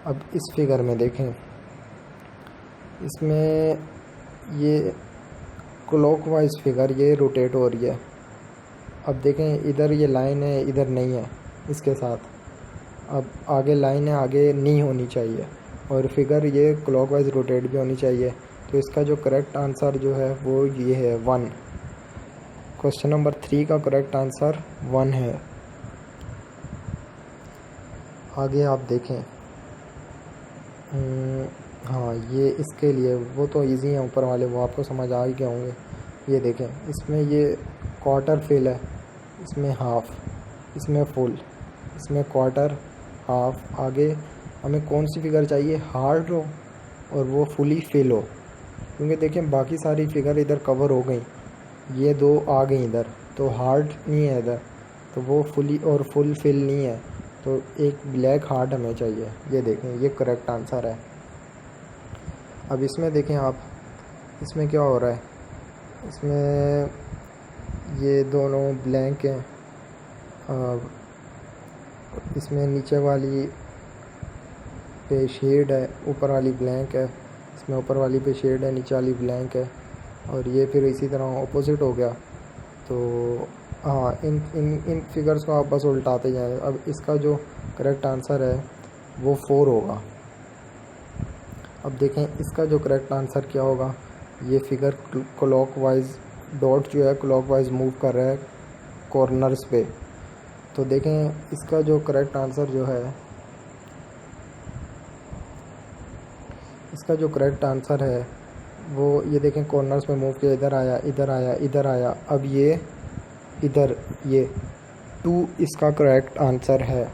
अब इस फिगर में देखें, इसमें ये क्लॉकवाइज फिगर ये रोटेट हो रही है। अब देखें इधर ये लाइन है, इधर नहीं है इसके साथ। अब आगे लाइन है, आगे नहीं होनी चाहिए, और फिगर ये क्लॉकवाइज रोटेट भी होनी चाहिए। तो इसका जो करेक्ट आंसर जो है वो ये है 1। क्वेश्चन नंबर 3 का करेक्ट आंसर 1 है। आगे आप देखें, हाँ ये इसके लिए वो तो इजी है ऊपर वाले, वो आपको समझ आ ही गए होंगे। ये देखें इसमें ये क्वार्टर फिल है, इसमें हाफ, इसमें फुल, इसमें क्वार्टर, हाफ। आगे हमें कौन सी फिगर चाहिए, हार्ड हो और वो फुली फिल हो, क्योंकि देखें बाकी सारी फिगर इधर कवर हो गई, ये 2 आ गई इधर, तो हार्ड नहीं है इधर, तो वो फुली और फुल फिल नहीं है, तो एक ब्लैक हार्ट हमें चाहिए। ये देखें ये करेक्ट आंसर है। अब इसमें देखें आप, इसमें क्या हो रहा है, इसमें ये दोनों ब्लैंक हैं। इसमें नीचे वाली पे शेड है, ऊपर वाली ब्लैंक है। इसमें ऊपर वाली पे शेड है, नीचे वाली ब्लैंक है, और ये फिर इसी तरह ऑपोजिट हो गया। तो हाँ, इन फिगर्स को आप बस उल्टाते जाएं। अब इसका जो करेक्ट आंसर है वो 4 होगा। अब देखें इसका जो करेक्ट आंसर क्या होगा, ये फिगर क्लॉकवाइज डॉट जो है क्लॉकवाइज मूव कर रहा है कॉर्नर्स पे। तो देखें इसका जो करेक्ट आंसर जो है, इसका जो करेक्ट आंसर है वो ये देखें कॉर्नर्स में मूव किया, इधर आया, इधर आया, इधर आया। अब ये इधर, ये 2 इसका करेक्ट आंसर है।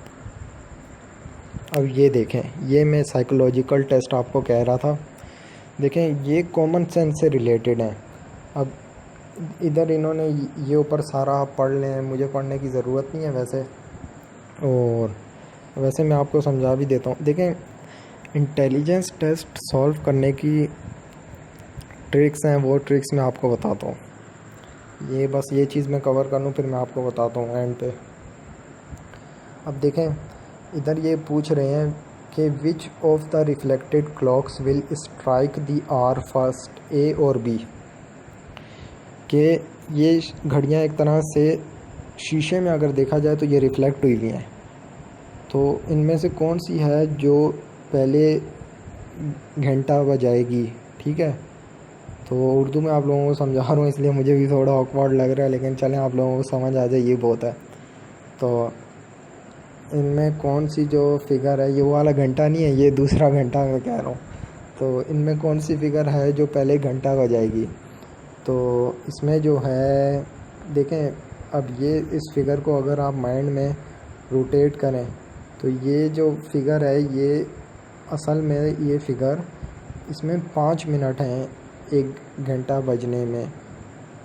अब ये देखें, ये मैं साइकोलॉजिकल टेस्ट आपको कह रहा था। देखें ये कॉमन सेंस से रिलेटेड हैं। अब इधर इन्होंने ये ऊपर सारा आप पढ़ लें, मुझे पढ़ने की ज़रूरत नहीं है वैसे, और वैसे मैं आपको समझा भी देता हूँ। देखें इंटेलिजेंस टेस्ट सॉल्व करने की ट्रिक्स हैं, वो ट्रिक्स मैं आपको बताता हूँ। ये बस ये चीज़ मैं कवर कर लूँ, फिर मैं आपको बताता हूँ एंड पे। अब देखें इधर ये पूछ रहे हैं कि which of the reflected clocks will strike the hour first, A और बी। कि ये घड़ियाँ एक तरह से शीशे में अगर देखा जाए तो ये रिफ्लेक्ट हुई हुई हैं, तो इनमें से कौन सी है जो पहले घंटा बजाएगी। ठीक है, तो उर्दू में आप लोगों को समझा रहा हूँ, इसलिए मुझे भी थोड़ा ऑकवर्ड लग रहा है, लेकिन चलें आप लोगों को समझ आ जाए ये बहुत है। तो इनमें कौन सी जो फिगर है, ये वो वाला घंटा नहीं है, ये दूसरा घंटा मैं कह रहा हूँ। तो इनमें कौन सी फिगर है जो पहले घंटा बजाएगी। तो इसमें जो है देखें, अब ये इस फिगर को अगर आप माइंड में रोटेट करें तो ये जो फिगर है, ये असल में ये फिगर, इसमें 5 मिनट हैं एक घंटा बजने में,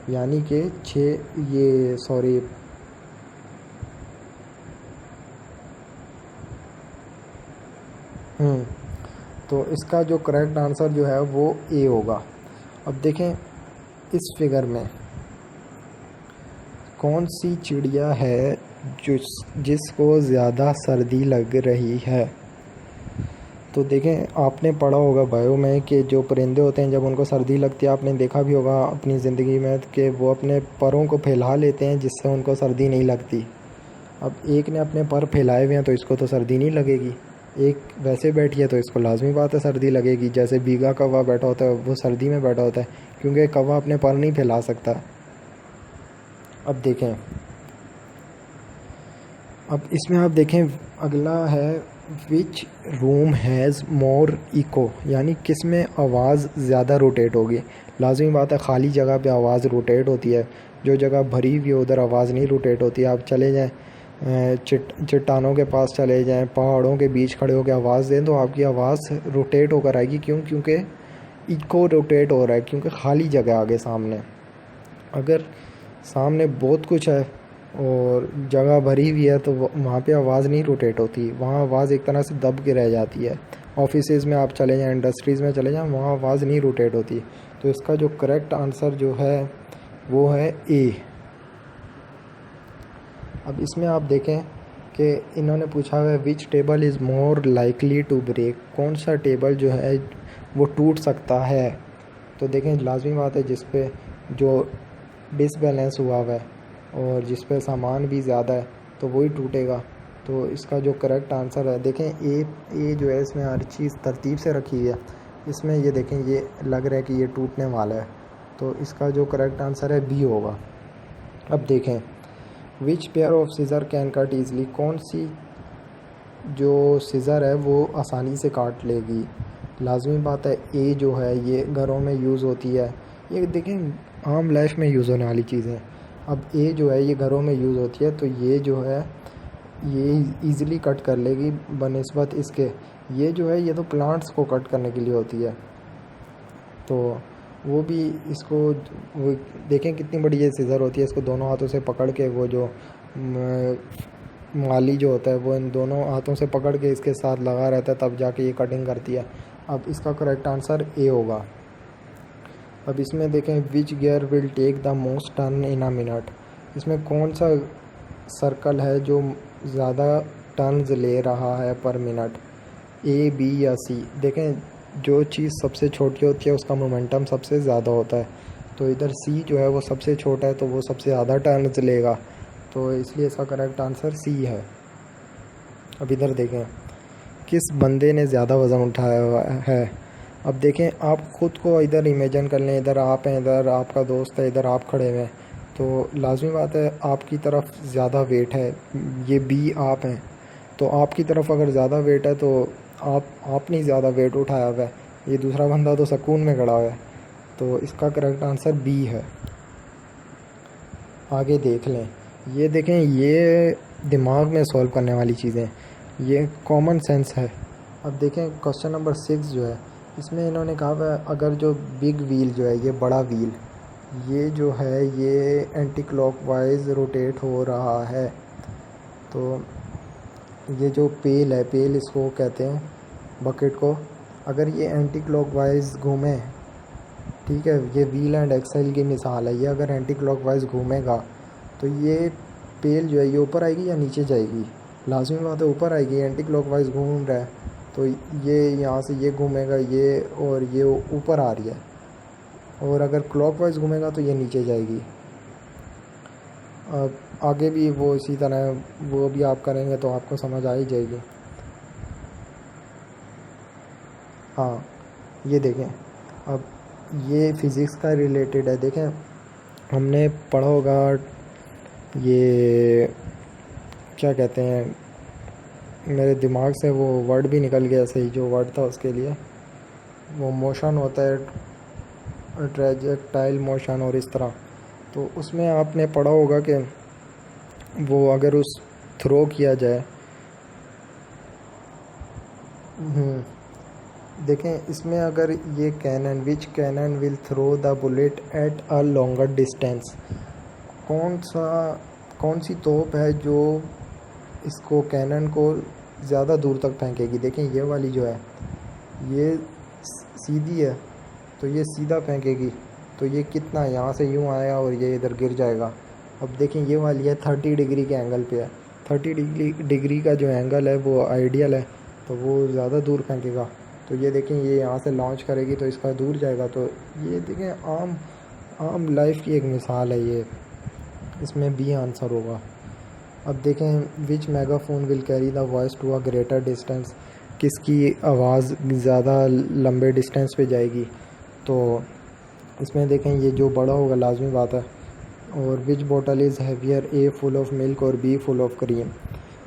यानी कि 6 ये सॉरी तो इसका जो करेक्ट आंसर जो है वो ए होगा। अब देखें इस फिगर में कौन सी चिड़िया है जिसको ज़्यादा सर्दी लग रही है। तो देखें आपने पढ़ा होगा बायो में कि जो परिंदे होते हैं जब उनको सर्दी लगती है, आपने देखा भी होगा अपनी ज़िंदगी में कि वो अपने परों को फैला लेते हैं जिससे उनको सर्दी नहीं लगती। अब एक ने अपने पर फैलाए हुए हैं तो इसको तो सर्दी नहीं लगेगी, एक वैसे बैठी है तो इसको लाजमी बात है सर्दी लगेगी। जैसे भीगा कौवा बैठा होता है वो सर्दी में बैठा होता है, क्योंकि कौवा अपने पर नहीं फैला सकता। अब देखें, अब इसमें आप देखें अगला है which room has more echo, यानी किस में आवाज़ ज़्यादा रोटेट होगी। लाजमी बात है खाली जगह पे आवाज़ रोटेट होती है, जो जगह भरी हुई है उधर आवाज़ नहीं रोटेट होती। आप चले जाएं चट्टानों के पास चले जाएं, पहाड़ों के बीच खड़े होकर आवाज़ दें तो आपकी आवाज़ रोटेट होकर आएगी। क्यों? क्योंकि इको रोटेट हो रहा है, क्योंकि खाली जगह आगे सामने। अगर सामने बहुत कुछ है और जगह भरी हुई है तो वहाँ पे आवाज़ नहीं रोटेट होती, वहाँ आवाज़ एक तरह से दब के रह जाती है। ऑफिसेज़ में आप चले जाएं, इंडस्ट्रीज़ में चले जाएं, वहाँ आवाज़ नहीं रोटेट होती। तो इसका जो करेक्ट आंसर जो है वो है ए। अब इसमें आप देखें कि इन्होंने पूछा हुआ है which table is more likely to break, कौन सा टेबल जो है वो टूट सकता है। तो देखें लाजमी बात है जिस पे जो डिसबैलेंस हुआ हुआ है और जिस पे सामान भी ज़्यादा है तो वही टूटेगा। तो इसका जो करेक्ट आंसर है, देखें ए जो है इसमें हर चीज़ तरतीब से रखी हुई है। इसमें ये देखें ये लग रहा है कि ये टूटने वाला है, तो इसका जो करेक्ट आंसर है बी होगा। अब देखें which pair of scissor can cut easily, कौन सी जो सीज़र है वो आसानी से काट लेगी। लाजमी बात है ए जो है ये घरों में यूज़ होती है, ये देखें आम लाइफ में यूज़ होने वाली चीज़ें। अब ए जो है ये घरों में यूज़ होती है, तो ये जो है ये इजीली कट कर लेगी बनिस्बत इसके। ये जो है ये तो प्लांट्स को कट करने के लिए होती है, तो वो भी इसको वो देखें कितनी बड़ी ये सीज़र होती है, इसको दोनों हाथों से पकड़ के वो जो माली जो होता है वो इन दोनों हाथों से पकड़ के इसके साथ लगा रहता है, तब जाके ये कटिंग करती है। अब इसका करेक्ट आंसर ए होगा। अब इसमें देखें which gear will take the most turn in a minute, इसमें कौन सा सर्कल है जो ज़्यादा टर्न्स ले रहा है पर मिनट, ए बी या सी। देखें जो चीज़ सबसे छोटी होती है उसका मोमेंटम सबसे ज़्यादा होता है, तो इधर सी जो है वो सबसे छोटा है तो वो सबसे ज़्यादा टर्न्स लेगा, तो इसलिए इसका करेक्ट आंसर सी है। अब इधर देखें किस बंदे ने ज़्यादा वज़न उठाया हुआ है। अब देखें आप ख़ुद को इधर इमेजिन कर लें, इधर आप हैं, इधर आपका दोस्त है, इधर आप खड़े हुए हैं, तो लाजमी बात है आपकी तरफ ज़्यादा वेट है, ये बी आप हैं, तो आपकी तरफ अगर ज़्यादा वेट है तो आपने ज़्यादा वेट उठाया हुआ है, ये दूसरा बंदा तो सुकून में खड़ा हुआ है, तो इसका करेक्ट आंसर बी है। आगे देख लें ये देखें, ये दिमाग में सॉल्व करने वाली चीज़ें, ये कॉमन सेंस है। अब देखें क्वेश्चन नंबर 6 जो है, इसमें इन्होंने कहा हुआ है अगर जो बिग व्हील जो है, ये बड़ा व्हील, ये जो है ये एंटी क्लॉकवाइज रोटेट हो रहा है, तो ये जो पेल है, पेल इसको कहते हैं बकेट को, अगर ये एंटी क्लॉकवाइज घूमे, ठीक है, ये व्हील एंड एक्सेल की मिसाल है, ये अगर एंटी क्लॉकवाइज घूमेगा तो ये पेल जो है ये ऊपर आएगी या नीचे जाएगी? लाजमी बात है ऊपर आएगी, एंटी क्लॉकवाइज घूम रहा है तो ये यहाँ से ये घूमेगा, ये और ये ऊपर आ रही है, और अगर क्लॉकवाइज घूमेगा तो ये नीचे जाएगी। अब आगे भी वो इसी तरह वो भी आप करेंगे तो आपको समझ आ ही जाएगी। हाँ, ये देखें, अब ये फिज़िक्स का रिलेटेड है। देखें हमने पढ़ा होगा, ये क्या कहते हैं, मेरे दिमाग से वो वर्ड भी निकल गया, सही जो वर्ड था उसके लिए, वो मोशन होता है, ट्रैजेक्टाइल मोशन और इस तरह, तो उसमें आपने पढ़ा होगा कि वो अगर उस थ्रो किया जाए, देखें इसमें अगर ये cannon, which cannon will throw the bullet at a longer distance, कौन सी तोप है जो इसको कैनन को ज़्यादा दूर तक फेंकेगी? देखें ये वाली जो है ये सीधी है तो ये सीधा फेंकेगी, तो ये कितना यहाँ से यूँ आया और ये इधर गिर जाएगा। अब देखें ये वाली है 30 डिग्री के एंगल पे है, 30 डिग्री का जो एंगल है वो आइडियल है, तो वो ज़्यादा दूर फेंकेगा। तो ये देखें ये यहाँ से लॉन्च करेगी तो इसका दूर जाएगा। तो ये देखें आम लाइफ की एक मिसाल है ये, इसमें बी आंसर होगा। अब देखें which megaphone will carry the voice to a greater distance, किसकी आवाज़ ज़्यादा लंबे डिस्टेंस पे जाएगी? तो इसमें देखें ये जो बड़ा होगा लाजमी बात है। और which bottle is heavier, A full of milk और बी फुल ऑफ क्रीम।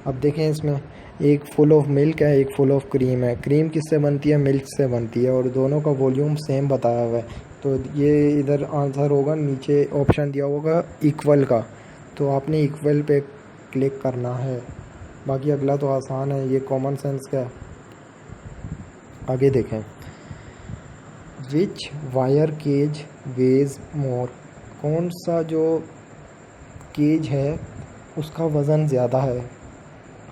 अब देखें इसमें एक फुल ऑफ मिल्क है, एक फुल ऑफ क्रीम है। क्रीम किससे बनती है? मिल्क से बनती है, और दोनों का वॉल्यूम सेम बताया हुआ है, तो ये इधर आंसर होगा, नीचे ऑप्शन दिया होगा इक्वल का, तो आपने इक्वल पे क्लिक करना है। बाकी अगला तो आसान है, ये कॉमन सेंस का है। आगे देखें, which wire cage weighs more, कौन सा जो केज है उसका वज़न ज़्यादा है?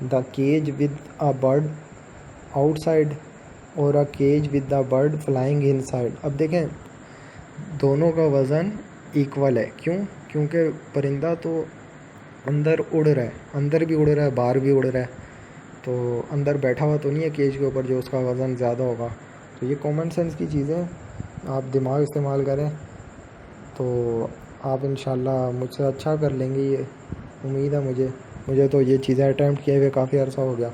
The cage with a bird outside और a cage with the bird flying inside. अब देखें दोनों का वज़न इक्वल है, क्यों? क्योंकि परिंदा तो अंदर उड़ रहा है, अंदर भी उड़ रहा है, बाहर भी उड़ रहा है, तो अंदर बैठा हुआ तो नहीं है केज के ऊपर जो उसका वज़न ज़्यादा होगा। तो ये कॉमन सेंस की चीज़ें, आप दिमाग इस्तेमाल करें तो आप इंशाल्लाह मुझसे अच्छा कर लेंगे, ये उम्मीद है मुझे तो ये चीज़ें अटैम्प्ट किए हुए काफ़ी अर्सा हो गया,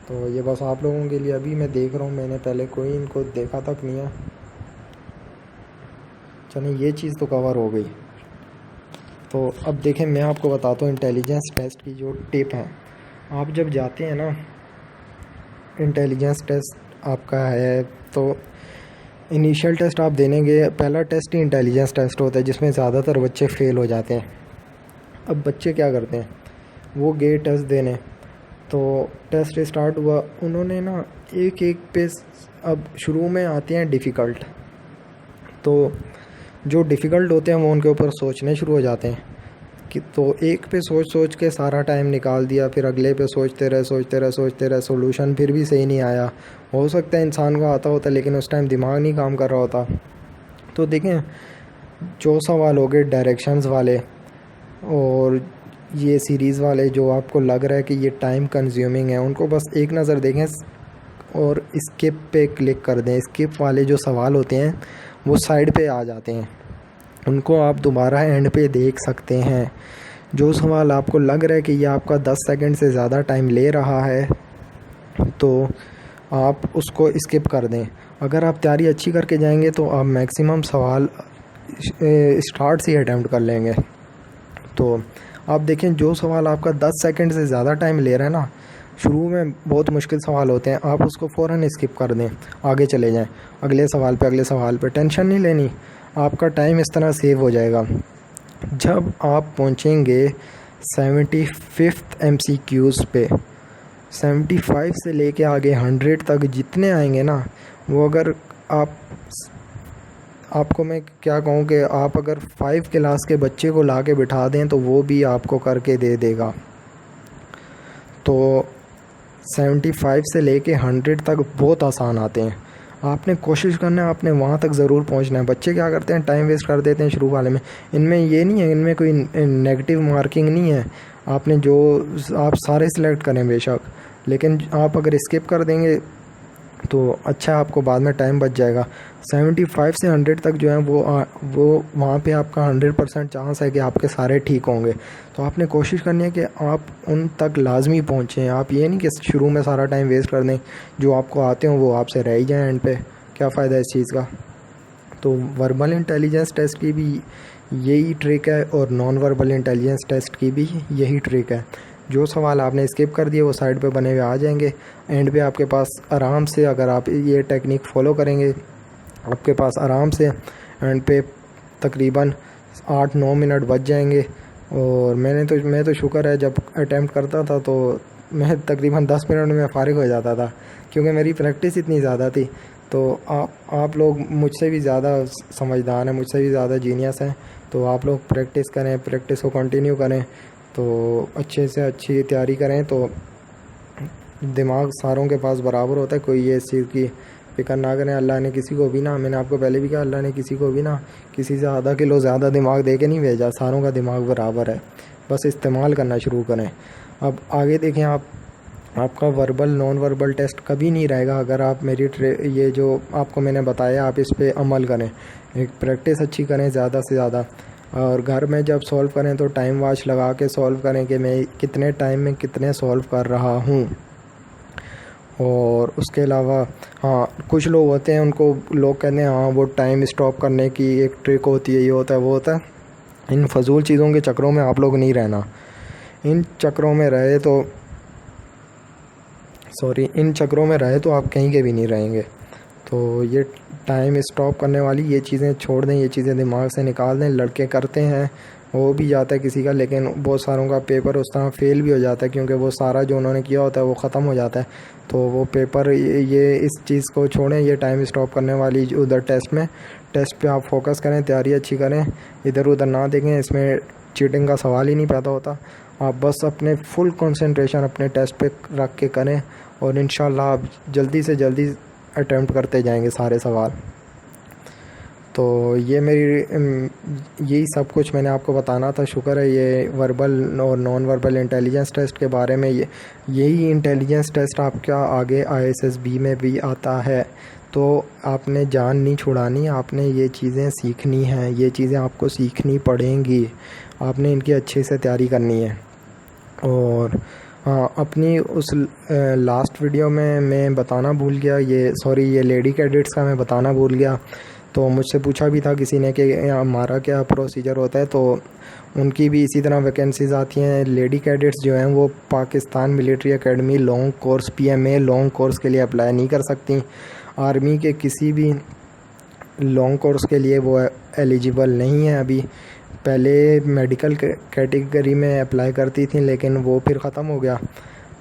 तो ये बस आप लोगों के लिए अभी मैं देख रहा हूँ, मैंने पहले कोई इनको देखा तक नहीं है। चलिए ये चीज़ तो कवर हो गई। तो अब देखें मैं आपको बताता हूँ इंटेलिजेंस टेस्ट की जो टिप है। आप जब जाते हैं ना, इंटेलिजेंस टेस्ट आपका है तो इनिशियल टेस्ट आप देने गए, पहला टेस्ट ही इंटेलिजेंस टेस्ट होता है जिसमें ज़्यादातर बच्चे फ़ेल हो जाते हैं। अब बच्चे क्या करते हैं, वो गए टेस्ट देने, तो टेस्ट स्टार्ट हुआ, उन्होंने ना एक एक पे, अब शुरू में आते हैं डिफ़िकल्ट, तो जो डिफ़िकल्ट होते हैं वो उनके ऊपर सोचने शुरू हो जाते हैं कि, तो एक पे सोच के सारा टाइम निकाल दिया, फिर अगले पे सोचते रहे, सॉल्यूशन फिर भी सही नहीं आया। हो सकता है इंसान को आता होता लेकिन उस टाइम दिमाग नहीं काम कर रहा होता। तो देखें जो सवाल हो गए डायरेक्शंस वाले और ये सीरीज़ वाले जो आपको लग रहा है कि ये टाइम कंज्यूमिंग है, उनको बस एक नज़र देखें और स्किप पे क्लिक कर दें। स्किप वाले जो सवाल होते हैं वो साइड पे आ जाते हैं, उनको आप दोबारा एंड पे देख सकते हैं। जो सवाल आपको लग रहा है कि ये आपका 10 सेकंड से ज़्यादा टाइम ले रहा है तो आप उसको स्किप कर दें। अगर आप तैयारी अच्छी करके जाएंगे तो आप मैक्सिमम सवाल स्टार्ट से ही अटैम्प्ट कर लेंगे। तो आप देखें जो सवाल आपका 10 सेकंड से ज़्यादा टाइम ले रहा है ना, शुरू में बहुत मुश्किल सवाल होते हैं, आप उसको फ़ौरन स्किप कर दें, आगे चले जाएं अगले सवाल पे। टेंशन नहीं लेनी, आपका टाइम इस तरह सेव हो जाएगा। जब आप पहुंचेंगे 75th MCQs पे 75 से लेके आगे 100 तक जितने आएंगे ना, वो अगर आपको मैं क्या कहूँ कि आप अगर 5 क्लास के बच्चे को ला के बिठा दें तो वो भी आपको करके दे देगा। तो 75 से लेके 100 तक बहुत आसान आते हैं। आपने कोशिश करना है, आपने वहाँ तक ज़रूर पहुँचना है। बच्चे क्या करते हैं, टाइम वेस्ट कर देते हैं शुरू वाले में। इनमें ये नहीं है, इनमें कोई नेगेटिव मार्किंग नहीं है। आपने जो आप सारे सिलेक्ट करें बेशक, लेकिन आप अगर स्किप कर देंगे तो अच्छा, आपको बाद में टाइम बच जाएगा। 75 से 100 तक जो है वो वहाँ पे आपका 100% चांस है कि आपके सारे ठीक होंगे। तो आपने कोशिश करनी है कि आप उन तक लाजमी पहुँचें। आप ये नहीं कि शुरू में सारा टाइम वेस्ट कर दें, जो आपको आते हों वो आपसे रह ही जाएँ एंड पे, क्या फ़ायदा इस चीज़ का। तो वर्बल इंटेलिजेंस टेस्ट की भी यही ट्रिक है और नॉन वर्बल इंटेलिजेंस टेस्ट की भी यही ट्रिक है। जो सवाल आपने स्किप कर दिए वो साइड पे बने हुए आ जाएंगे। एंड पे आपके पास आराम से, अगर आप ये टेक्निक फॉलो करेंगे, आपके पास आराम से एंड पे तकरीबन 8-9 मिनट बच जाएंगे। और मैं तो शुक्र है, जब अटैम्प्ट करता था तो मैं तकरीबन 10 मिनट में फ़ारिग हो जाता था, क्योंकि मेरी प्रैक्टिस इतनी ज़्यादा थी। तो आप लोग मुझसे भी ज़्यादा समझदार हैं, मुझसे भी ज़्यादा जीनियस हैं। तो आप लोग प्रैक्टिस करें, प्रैक्टिस को कंटिन्यू करें, तो अच्छे से अच्छी तैयारी करें। तो दिमाग सारों के पास बराबर होता है, कोई ये इस चीज़ की फ़िक्र ना करें। अल्लाह ने किसी को भी ना, मैंने आपको पहले भी कहा, अल्लाह ने किसी को भी ना किसी से आधा किलो ज़्यादा दिमाग दे के नहीं भेजा। सारों का दिमाग बराबर है, बस इस्तेमाल करना शुरू करें। अब आगे देखें, आपका वर्बल नॉन वर्बल टेस्ट कभी नहीं रहेगा अगर आप मेरी ये जो आपको मैंने बताया आप इस पे अमल करें। एक प्रैक्टिस अच्छी करें ज़्यादा से ज़्यादा, और घर में जब सॉल्व करें तो टाइम वॉच लगा के सॉल्व करें कि मैं कितने टाइम में कितने सॉल्व कर रहा हूँ। और उसके अलावा हाँ, कुछ लोग होते हैं, उनको लोग कहते हैं हाँ वो टाइम स्टॉप करने की एक ट्रिक होती है, ये होता है वो होता है। इन फजूल चीज़ों के चक्रों में आप लोग नहीं रहना। इन चक्रों में रहे तो आप कहीं के भी नहीं रहेंगे। तो ये टाइम स्टॉप करने वाली ये चीज़ें छोड़ दें, ये चीज़ें दिमाग से निकाल दें। लड़के करते हैं, वो भी जाता है किसी का, लेकिन बहुत सारों का पेपर उस तरह फेल भी हो जाता है, क्योंकि वो सारा जो उन्होंने किया होता है वो ख़त्म हो जाता है। तो वो पेपर ये इस चीज़ को छोड़ें, ये टाइम स्टॉप करने वाली उधर टेस्ट पे आप फोकस करें, तैयारी अच्छी करें, इधर उधर ना देखें। इसमें चीटिंग का सवाल ही नहीं पैदा होता। आप बस अपने फुल कंसंट्रेशन अपने टेस्ट पे रख के करें, और इंशाल्लाह आप जल्दी से जल्दी अटैम्प्ट करते जाएंगे सारे सवाल। तो ये यही सब कुछ मैंने आपको बताना था। शुक्र है ये वर्बल और नॉन वर्बल इंटेलिजेंस टेस्ट के बारे में, यही इंटेलिजेंस टेस्ट आपका आगे ISSB में भी आता है। तो आपने जान नहीं छुड़ानी, आपने ये चीज़ें सीखनी हैं, ये चीज़ें आपको सीखनी पड़ेंगी, आपने इनकी अच्छे से तैयारी करनी है। और हाँ, अपनी उस लास्ट वीडियो में मैं बताना भूल गया, ये लेडी कैडेट्स का मैं बताना भूल गया। तो मुझसे पूछा भी था किसी ने कि हमारा क्या प्रोसीजर होता है। तो उनकी भी इसी तरह वैकेंसीज़ आती हैं। लेडी कैडेट्स जो हैं वो Pakistan military academy long course PMA long course के लिए अप्लाई नहीं कर सकती। आर्मी के किसी भी लॉन्ग कोर्स के लिए वो एलिजिबल नहीं है अभी। पहले मेडिकल कैटेगरी में अप्लाई करती थी, लेकिन वो फिर ख़त्म हो गया।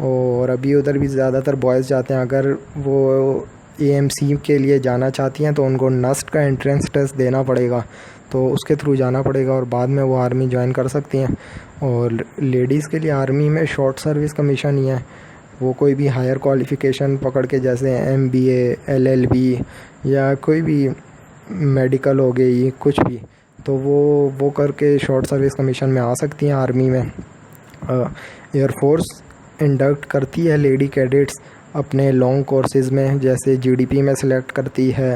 और अभी उधर भी ज़्यादातर बॉयज़ जाते हैं। अगर वो AMC के लिए जाना चाहती हैं तो उनको NUST का एंट्रेंस टेस्ट देना पड़ेगा, तो उसके थ्रू जाना पड़ेगा, और बाद में वो आर्मी ज्वाइन कर सकती हैं। और लेडीज़ के लिए आर्मी में शॉर्ट सर्विस कमीशन ही है, वो कोई भी हायर क्वालिफ़िकेशन पकड़ के, जैसे MBA LLB या कोई भी मेडिकल हो गई कुछ भी, तो वो करके शॉर्ट सर्विस कमीशन में आ सकती हैं आर्मी में। एयरफोर्स इंडक्ट करती है लेडी कैडेट्स अपने लॉन्ग कोर्सेज़ में, जैसे GDP में सिलेक्ट करती है,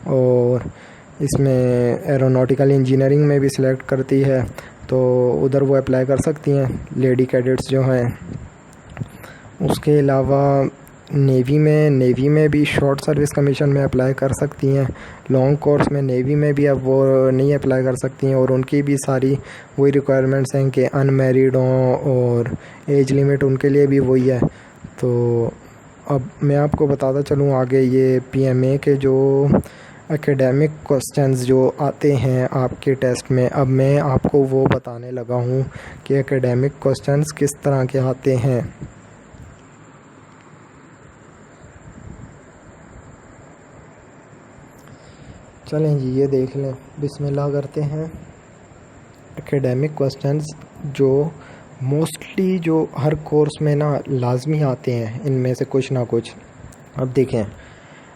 और इसमें एरोनॉटिकल इंजीनियरिंग में भी सिलेक्ट करती है। तो उधर वो अप्लाई कर सकती हैं लेडी कैडेट्स जो हैं। उसके अलावा नेवी में भी शॉर्ट सर्विस कमीशन में अप्लाई कर सकती हैं। लॉन्ग कोर्स में नेवी में भी अब वो नहीं अप्लाई कर सकती हैं, और उनकी भी सारी वही रिक्वायरमेंट्स हैं कि अनमैरिड हों, और एज लिमिट उनके लिए भी वही है। तो अब मैं आपको बताता चलूँ आगे, ये PMA के जो एकेडमिक क्वेश्चंस जो आते हैं आपके टेस्ट में, अब मैं आपको वो बताने लगा हूँ कि एकेडमिक क्वेश्चंस किस तरह के आते हैं। चलें जी, ये देख लें, बिस्मिल्लाह करते हैं। एकेडमिक क्वेश्चंस जो मोस्टली जो हर कोर्स में ना लाजमी आते हैं, इनमें से कुछ ना कुछ। अब देखें,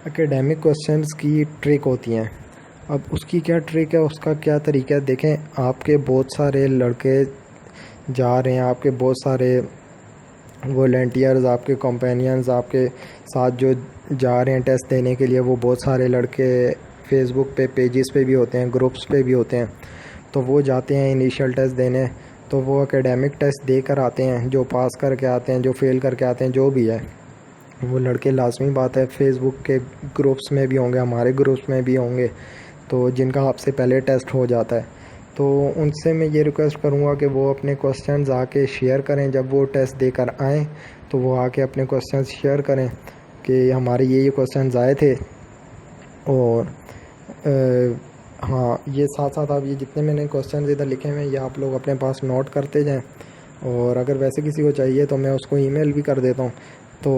एकेडमिक क्वेश्चंस की ट्रिक होती हैं। अब उसकी क्या ट्रिक है, उसका क्या तरीका है, देखें। आपके बहुत सारे लड़के जा रहे हैं, आपके बहुत सारे वॉलंटियर्स, आपके कंपेनियंस आपके साथ जो जा रहे हैं टेस्ट देने के लिए, वो बहुत सारे लड़के फेसबुक पे पेजेस पे भी होते हैं, ग्रुप्स पे भी होते हैं। तो वो जाते हैं इनिशियल टेस्ट देने, तो वो एकेडमिक टेस्ट दे कर आते हैं। जो पास करके आते हैं, जो फेल करके आते हैं, जो भी है, वो लड़के लाजमी बात है फेसबुक के ग्रुप्स में भी होंगे, हमारे ग्रुप्स में भी होंगे, तो जिनका आपसे पहले टेस्ट हो जाता है। तो उनसे मैं ये रिक्वेस्ट करूँगा कि वो अपने क्वेश्चंस आके शेयर करें। जब वो टेस्ट देकर आएँ तो वो आके अपने क्वेश्चंस शेयर करें कि हमारे ये क्वेश्चंस आए थे। और हाँ, ये साथ साथ आप ये जितने मैंने क्वेश्चंस इधर लिखे हुए हैं, ये आप लोग अपने पास नोट करते जाएं। और अगर वैसे किसी को चाहिए तो मैं उसको ईमेल भी कर देता हूँ। तो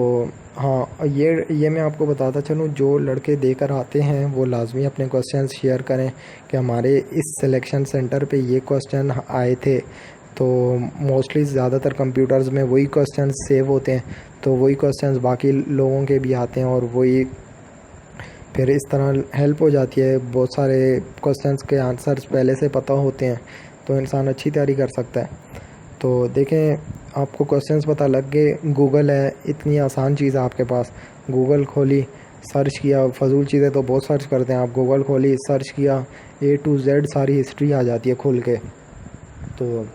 हाँ, ये मैं आपको बताता चलूँ, जो लड़के देकर आते हैं वो लाजमी अपने क्वेश्चंस शेयर करें कि हमारे इस सिलेक्शन सेंटर पे ये क्वेश्चन आए थे। तो मोस्टली ज़्यादातर कंप्यूटर्स में वही क्वेश्चन सेव होते हैं, तो वही क्वेश्चंस बाकी लोगों के भी आते हैं, और वही फिर इस तरह हेल्प हो जाती है। बहुत सारे क्वेश्चंस के आंसर्स पहले से पता होते हैं, तो इंसान अच्छी तैयारी कर सकता है। तो देखें, आपको क्वेश्चंस पता लग गए, गूगल है, इतनी आसान चीज़ है आपके पास। गूगल खोली, सर्च किया, फजूल चीज़ें तो बहुत सर्च करते हैं, आप गूगल खोली, सर्च किया, A to Z सारी हिस्ट्री आ जाती है खुल के। तो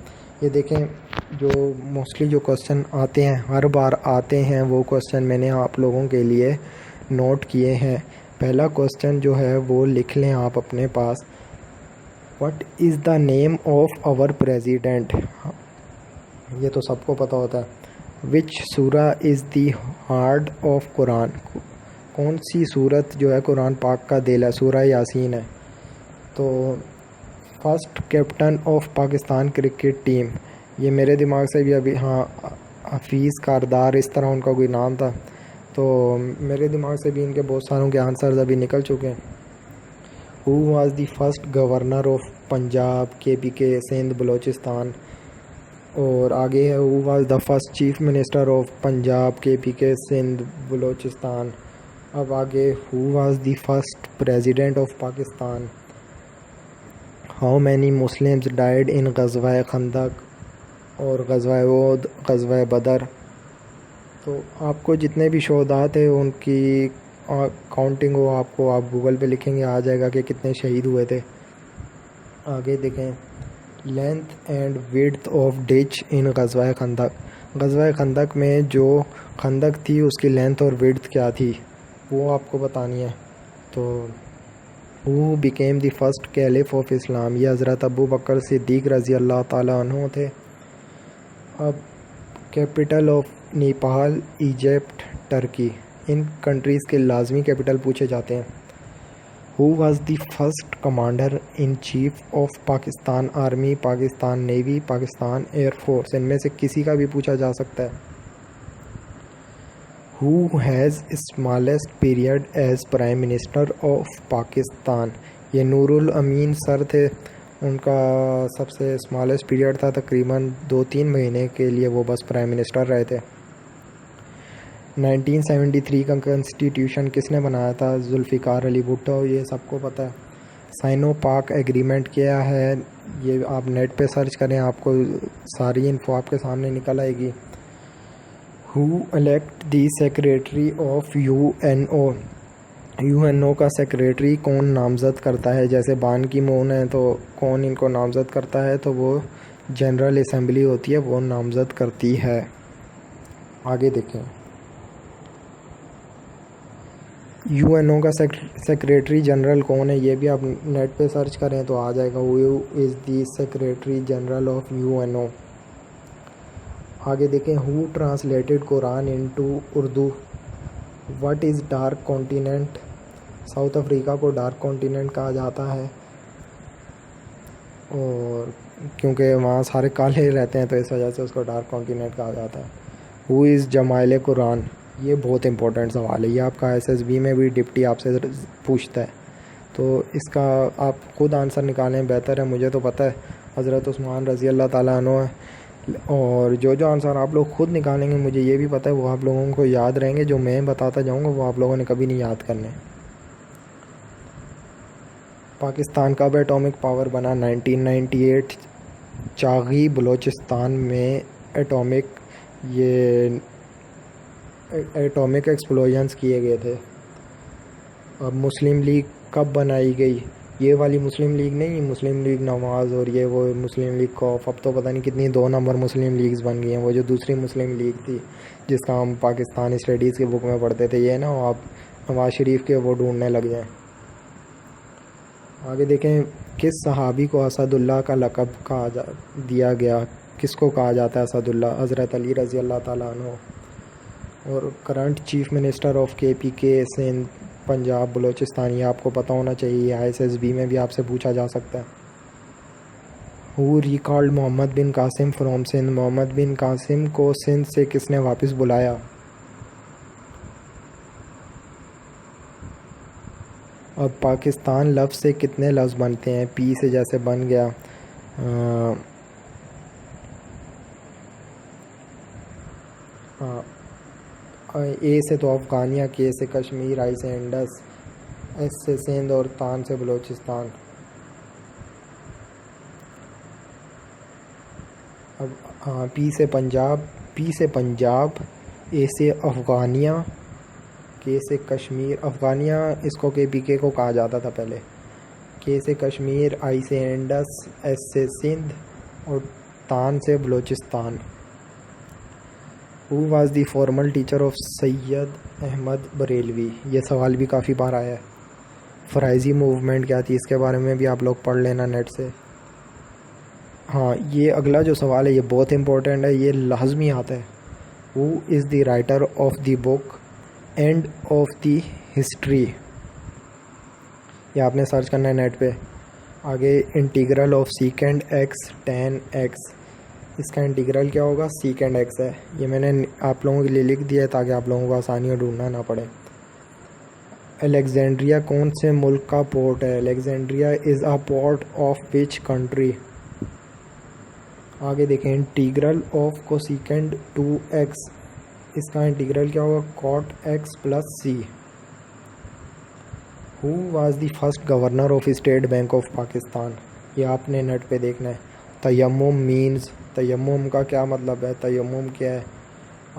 ये देखें, जो मोस्टली जो क्वेश्चन आते हैं, हर बार आते हैं, वो क्वेश्चन मैंने आप लोगों के लिए नोट किए हैं। पहला क्वेश्चन जो है वो लिख लें आप अपने पास, what is the name of our president. ये तो सबको पता होता है। Which surah is the heart of Quran. कौन सी सूरत जो है कुरान पाक का दिल है, सूरा यासीन है। तो first captain of Pakistan cricket team, ये मेरे दिमाग से भी अभी, हाँ, हफीज़ कारदार, इस तरह उनका कोई नाम था, तो मेरे दिमाग से भी इनके बहुत सारों के आंसर्स अभी निकल चुके हैं। Who was the first governor of Punjab, KPK, Sindh, Balochistan. और आगे है, who was the first chief minister of Punjab, KPK, Sindh, Balochistan. अब आगे, who was the first president of Pakistan. How many Muslims died in Ghazwa Khandaq और ग़ज़वा उहद, ग़ज़वा बदर। तो आपको जितने भी शोहदा थे उनकी काउंटिंग हो, आपको आप गूगल पे लिखेंगे आ जाएगा कि कितने शहीद हुए थे। आगे देखें, length and width of ditch in Ghazwa Khandaq. Ghazwa Khandaq में जो खंदक थी उसकी लेंथ और विड्थ क्या थी वो आपको बतानी है। तो who became the first caliph of Islam, ये हज़रत अबू बकर सिद्दीक़ रज़ी अल्लाह ताला अन्हु थे। अब capital of Nepal, Egypt, Turkey, इन कंट्रीज़ के लाजमी कैपिटल पूछे जाते हैं। Who was the first commander in chief of Pakistan army, Pakistan navy, Pakistan air force, इनमें से किसी का भी पूछा जा सकता है। Who has smallest period as prime minister of Pakistan, ये नूरुल अमीन सर थे, उनका सबसे स्मॉलेस्ट पीरियड था, तकरीबन 2-3 महीने के लिए वो बस प्राइम मिनिस्टर रहे थे। 1973 का कॉन्स्टिट्यूशन किसने बनाया था? जुल्फ़िकार अली भुट्टो, ये सबको पता है। साइनो पाक एग्रीमेंट क्या है, ये आप नेट पे सर्च करें, आपको सारी इन्फो आपके सामने निकल आएगी। Who elect the secretary of UNO, UNO का सेक्रेटरी कौन नामज़द करता है? जैसे बान की मून है तो कौन इनको नामज़द करता है? तो वो जनरल असम्बली होती है, वो नामज़द करती है। आगे देखें, UNO का सेक्रेटरी जनरल कौन है, ये भी आप नेट पे सर्च करें तो आ जाएगा। Who is the secretary general of UNO। आगे देखें, who translated Quran into Urdu. What is dark continent? South Africa को डार्क कॉन्टिनेंट कहा जाता है, और क्योंकि वहाँ सारे काले रहते हैं तो इस वजह से उसको डार्क कॉन्टिनेंट कहा जाता है। हु इज़ जमाइल कुरान, ये बहुत इंपॉर्टेंट सवाल है, ये आपका एसएसबी में भी डिप्टी आपसे पूछता है, तो इसका आप खुद आंसर निकालें बेहतर है। मुझे तो पता है हज़रत उस्मान रज़ी अल्लाह ताला अन्हु है, और जो आंसर आप लोग खुद निकालेंगे मुझे ये भी पता है वो आप लोगों को याद रहेंगे, जो मैं बताता जाऊँगा वो आप लोगों ने कभी नहीं याद करने। पाकिस्तान कब एटॉमिक पावर बना? 1998 चागी बलूचिस्तान में एटॉमिक एक्सप्लोजन्स किए गए थे। अब मुस्लिम लीग कब बनाई गई? ये वाली मुस्लिम लीग नहीं, मुस्लिम लीग नवाज़ और ये वो मुस्लिम लीग खौफ, अब तो पता नहीं कितनी 2 नंबर मुस्लिम लीग्स बन गई हैं। वो जो दूसरी मुस्लिम लीग थी जिसका हम पाकिस्तानी स्टडीज़ की बुक में पढ़ते थे, ये ना आप नवाज़ शरीफ के वो ढूंढने लग जाएँ। आगे देखें, किस सहाबी को असदुल्ला का लक़ब दिया गया? किसको कहा जाता है असदुल्ला? हज़रत अली रज़ी अल्लाह ताला अन्हु। और current chief minister of KPK Sindh Punjab Balochistan, ये आपको पता होना चाहिए, ISSB में भी आपसे पूछा जा सकता है। Who recalled Muhammad bin Qasim from Sindh, Muhammad bin Qasim को सिंध से किसने वापस बुलाया? अब पाकिस्तान लफ्ज़ से कितने लफ्ज़ बनते हैं? P से जैसे बन गया A से तो अफ़गानिया, K से कश्मीर, I से इंडस, S से सिंध और तान से बलूचिस्तान। अब P से पंजाब, A से अफ़गानिया, K से कश्मीर। अफ़गानिया इसको KPK को कहा जाता था पहले। K से कश्मीर, I से इंडस, S से सिंध और तान से Balochistan. Who was the formal teacher of Syed Ahmad Barelvi, ये सवाल भी काफ़ी बार आया है। फ़राइज़ी मूवमेंट क्या थी, इसके बारे में भी आप लोग पढ़ लेना नेट से। हाँ, ये अगला जो सवाल है ये बहुत इंपॉर्टेंट है, ये लाजमी आता है। Who is the writer of the book end of the history, ये आपने सर्च करना है नेट पे। आगे integral of सीकेंड x tan x, इसका इंटीग्रल क्या होगा? सीकेंड x है, ये मैंने आप लोगों के लिए लिख दिया है ताकि आप लोगों को आसानी और ढूंढना ना पड़े। अलेक्जेंड्रिया कौन से मुल्क का पोर्ट है? Alexandria is a port of which country? आगे देखें, इंटीग्रल ऑफ कोसेकेंड 2x, इसका इंटीग्रल क्या होगा? cot x plus c। Who was the first governor of state bank of Pakistan, ये आपने नेट पे देखना है। तयम्मुम मीन्स, तयम्मुम का क्या मतलब है? तयम्मुम क्या है?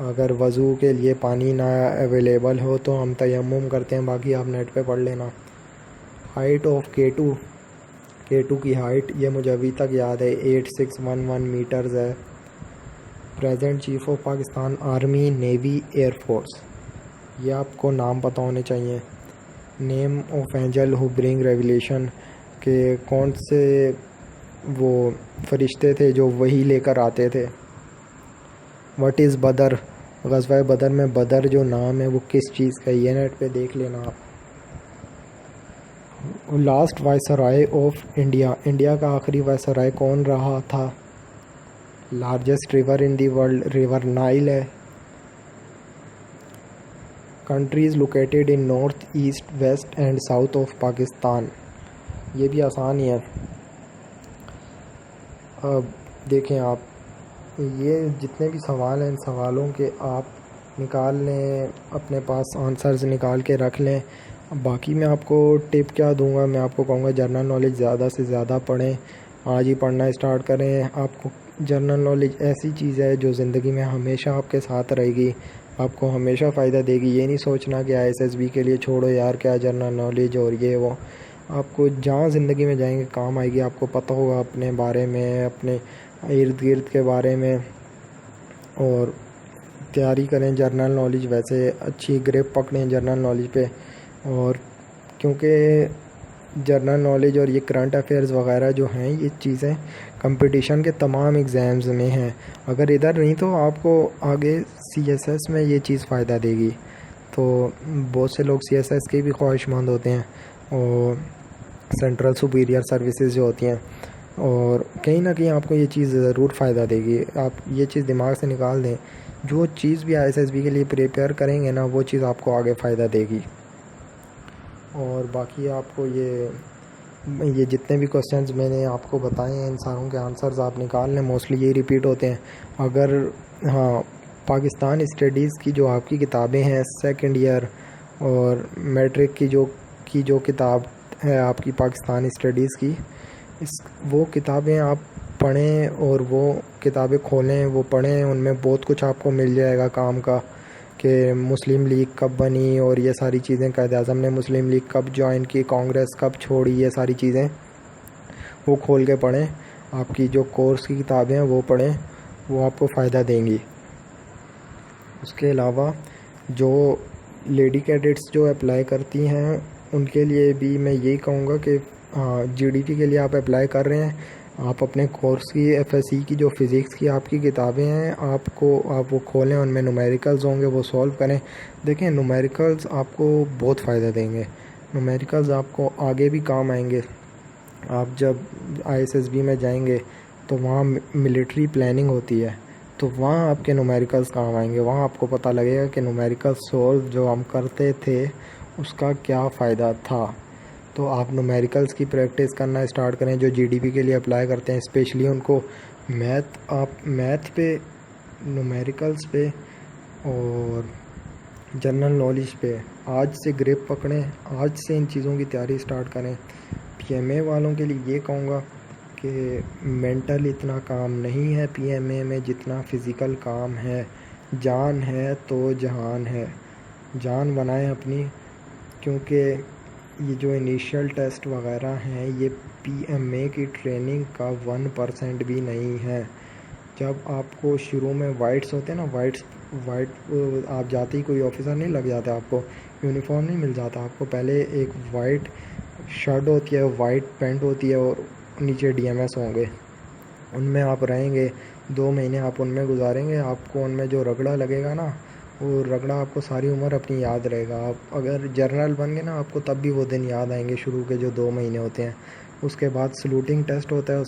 अगर वज़ू के लिए पानी ना अवेलेबल हो तो हम तयम्मुम करते हैं, बाकी आप नेट पे पढ़ लेना। हाइट ऑफ K2 की हाइट, ये मुझे अभी तक याद है, 8611 मीटर्स है। Present chief of Pakistan army navy air force, ये आपको नाम पता होने चाहिए। Name of angel who bring revelation, के कौन से वो फरिश्ते थे जो वही लेकर आते थे। व्हाट इज़ बदर, ग़ज़वा बदर में बदर जो नाम है वो किस चीज़ का, ये नेट पे देख लेना आप। Last viceroy of India, India का आखिरी वायसराय कौन रहा था? Largest river in the world, river Nile है। Countries located in north east west and south of Pakistan, ये भी आसान ही है। अब देखें आप, ये जितने भी सवाल हैं इन सवालों के आप निकाल लें, अपने पास आंसर्स निकाल के रख लें। बाकी मैं आपको टिप क्या दूंगा, मैं आपको कहूँगा जनरल नॉलेज ज़्यादा से ज़्यादा पढ़ें, आज ही पढ़ना स्टार्ट करें। आपको जनरल नॉलेज ऐसी चीज़ है जो ज़िंदगी में हमेशा आपके साथ रहेगी, आपको हमेशा फ़ायदा देगी। ये नहीं सोचना कि ISSB के लिए छोड़ो यार क्या जनरल नॉलेज और ये वो, आपको जहाँ ज़िंदगी में जाएंगे काम आएगी। आपको पता होगा अपने बारे में, अपने इर्द गिर्द के बारे में, और तैयारी करें जनरल नॉलेज, वैसे अच्छी ग्रिप पकड़ें जनरल नॉलेज पे। और क्योंकि जनरल नॉलेज और ये करंट अफेयर्स वगैरह जो हैं ये चीज़ें कंपटीशन के तमाम एग्ज़ाम्स में हैं, अगर इधर नहीं तो आपको आगे CSS में ये चीज़ फ़ायदा देगी। तो बहुत से लोग CSS के भी ख्वाहिशमंद होते हैं और सेंट्रल सुपीरियर सर्विसेज जो होती हैं, और कहीं ना कहीं आपको ये चीज़ ज़रूर फ़ायदा देगी। आप ये चीज़ दिमाग से निकाल दें, जो चीज़ भी ISSB के लिए प्रिपेयर करेंगे ना, वो चीज़ आपको आगे फ़ायदा देगी। और बाकी आपको ये जितने भी क्वेश्चंस मैंने आपको बताए हैं, इन सारों के आंसर्स आप निकाल लें, मोस्टली यही रिपीट होते हैं। अगर हाँ, पाकिस्तान स्टडीज़ की जो आपकी किताबें हैं सेकंड ईयर और मैट्रिक की जो किताब है आपकी पाकिस्तान स्टडीज़ की, वो किताबें आप पढ़ें और वो किताबें खोलें, वो पढ़ें, उनमें बहुत कुछ आपको मिल जाएगा काम का, कि मुस्लिम लीग कब बनी और ये सारी चीज़ें, कायद-ए-आज़म ने मुस्लिम लीग कब ज्वाइन की, कांग्रेस कब छोड़ी, ये सारी चीज़ें वो खोल के पढ़ें। आपकी जो कोर्स की किताबें हैं वो पढ़ें, वो आपको फ़ायदा देंगी। उसके अलावा जो लेडी कैडेट्स जो अप्लाई करती हैं, उनके लिए भी मैं यही कहूँगा कि GDP के लिए आप अप्लाई कर रहे हैं, आप अपने कोर्स की FSC की जो फ़िज़िक्स की आपकी किताबें हैं, आप वो खोलें, उनमें न्यूमेरिकल्स होंगे, वो सॉल्व करें। देखें, न्यूमेरिकल्स आपको बहुत फ़ायदा देंगे, न्यूमेरिकल्स आपको आगे भी काम आएंगे। आप जब ISSB में जाएंगे तो वहाँ मिलिट्री प्लानिंग होती है, तो वहाँ आपके न्यूमेरिकल्स काम आएंगे। वहाँ आपको पता लगेगा कि न्यूमेरिकल सॉल्व जो हम करते थे उसका क्या फ़ायदा था। तो आप न्यूमेरिकल्स की प्रैक्टिस करना स्टार्ट करें। जो GDP के लिए अप्लाई करते हैं, स्पेशली उनको मैथ पे, न्यूमेरिकल्स पे और जनरल नॉलेज पे आज से ग्रिप पकड़ें, आज से इन चीज़ों की तैयारी स्टार्ट करें। PMA वालों के लिए ये कहूँगा कि मेंटल इतना काम नहीं है PMA में जितना फ़िज़िकल काम है। जान है तो जहान है, जान बनाएं अपनी, क्योंकि ये जो इनिशियल टेस्ट वगैरह हैं ये PMA की ट्रेनिंग का 1% भी नहीं है। जब आपको शुरू में वाइट्स होते हैं ना, वाइट आप जाते ही कोई ऑफिसर नहीं लग जाता, आपको यूनिफॉर्म नहीं मिल जाता। आपको पहले एक वाइट शर्ट होती है, वाइट पैंट होती है और नीचे DMS होंगे, उनमें आप रहेंगे। 2 महीने आप उनमें गुजारेंगे, आपको उनमें जो रगड़ा लगेगा ना, वो रगड़ा आपको सारी उम्र अपनी याद रहेगा। आप अगर जर्नल बन गए ना, आपको तब भी वो दिन याद आएंगे, शुरू के जो 2 महीने होते हैं। उसके बाद सलूटिंग टेस्ट होता है,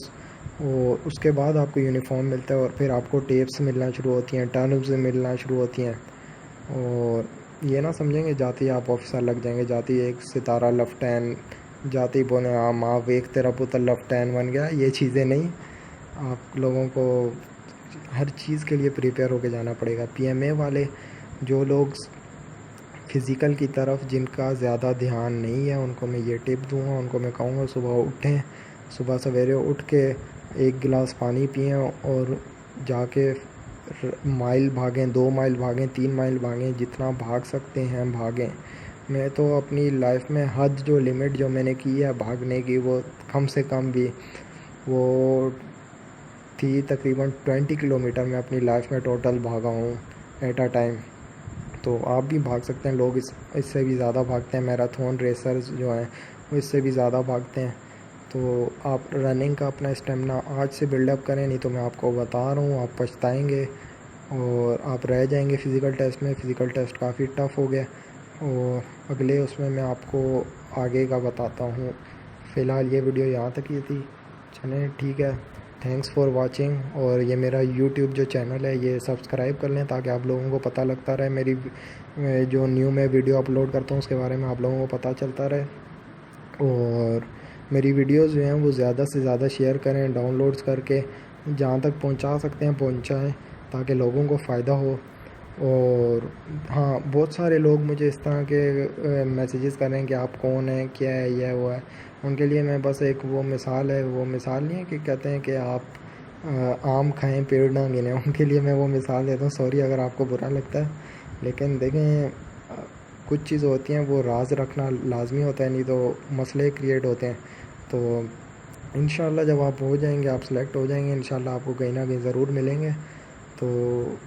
उसके बाद आपको यूनिफॉर्म मिलता है और फिर आपको टेप्स मिलना शुरू होती हैं, टर्न्स मिलना शुरू होती हैं। और ये ना समझेंगे जाते ही आप ऑफिसर लग जाएंगे, जाते ही एक सितारा लेफ्टिनेंट, जाते ही बोले हाँ माँ वेख तेरा पुत्र लेफ्टिनेंट बन गया। ये चीज़ें नहीं, आप लोगों को हर चीज़ के लिए प्रिपेयर होकर जाना पड़ेगा। PMA वाले जो लोग फ़िज़िकल की तरफ जिनका ज़्यादा ध्यान नहीं है, उनको मैं ये टिप दूंगा, उनको मैं कहूँगा सुबह उठें, सुबह सवेरे उठ के 1 गिलास पानी पिएं और जाके माइल भागें, 2 माइल भागें, 3 माइल भागें, जितना भाग सकते हैं भागें। मैं तो अपनी लाइफ में हद जो लिमिट जो मैंने की है भागने की, वो कम से कम भी वो थी तकरीबन 20 किलोमीटर मैं अपनी लाइफ में टोटल भागा हूँ एट अ टाइम। तो आप भी भाग सकते हैं। लोग इससे भी ज़्यादा भागते हैं, मैराथन रेसर्स जो हैं वो इससे भी ज़्यादा भागते हैं। तो आप रनिंग का अपना स्टेमिना आज से बिल्डअप करें, नहीं तो मैं आपको बता रहा हूँ आप पछताएंगे और आप रह जाएंगे फ़िज़िकल टेस्ट में। फ़िज़िकल टेस्ट काफ़ी टफ़ हो गया और अगले उसमें मैं आपको आगे का बताता हूँ। फ़िलहाल ये वीडियो यहाँ तक ही थी। चलें ठीक है, थैंक्स फॉर वाचिंग। और ये मेरा यूट्यूब जो चैनल है ये सब्सक्राइब कर लें ताकि आप लोगों को पता लगता रहे, मेरी जो न्यू मैं वीडियो अपलोड करता हूँ उसके बारे में आप लोगों को पता चलता रहे। और मेरी वीडियोस जो हैं वो ज़्यादा से ज़्यादा शेयर करें, डाउनलोड्स करके जहाँ तक पहुँचा सकते हैं पहुँचाएँ ताकि लोगों को फ़ायदा हो। और हाँ, बहुत सारे लोग मुझे इस तरह के मैसेजेस कर रहे हैं कि आप कौन हैं, क्या है, यह वो है। उनके लिए मैं बस एक वो मिसाल नहीं है कि कहते हैं कि आप आम खाएं पेड़ ना गिने, उनके लिए मैं वो मिसाल देता हूँ। सॉरी अगर आपको बुरा लगता है, लेकिन देखें कुछ चीज़ होती हैं वो राज रखना लाजमी होता है, नहीं तो मसले क्रिएट होते हैं। तो इंशाल्लाह जब आप हो जाएंगे, आप सेलेक्ट हो जाएंगे, इंशाल्लाह आपको कहीं ना कहीं ज़रूर मिलेंगे। तो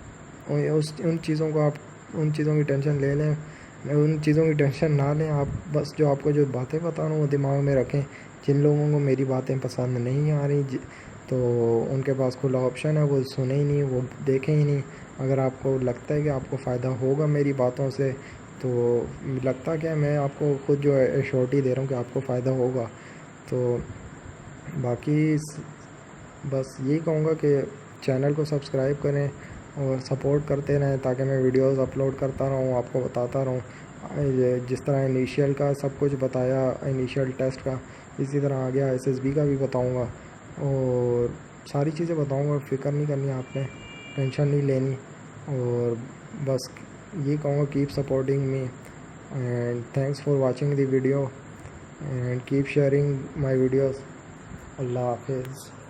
उन चीज़ों की टेंशन ले लें, उन चीज़ों की टेंशन ना लें। आप बस जो आपको जो बातें बता रहा हूँ वो दिमाग में रखें। जिन लोगों को मेरी बातें पसंद नहीं आ रही तो उनके पास खुला ऑप्शन है, वो सुने ही नहीं, वो देखें ही नहीं। अगर आपको लगता है कि आपको फ़ायदा होगा मेरी बातों से तो लगता क्या है, मैं आपको खुद जो है एश्योरिटी दे रहा हूँ कि आपको फ़ायदा होगा। तो बाकी बस यही कहूँगा कि चैनल को सब्सक्राइब करें और सपोर्ट करते रहें, ताकि मैं वीडियोस अपलोड करता रहूँ, आपको बताता रहूँ। जिस तरह इनिशियल का सब कुछ बताया, इनिशियल टेस्ट का, इसी तरह आगे SSB का भी बताऊँगा और सारी चीज़ें बताऊँगा। फ़िक्र नहीं करनी आपने, टेंशन नहीं लेनी। और बस ये कहूँगा, keep supporting me and thanks for watching the video and keep sharing my videos. अल्लाह हाफिज़।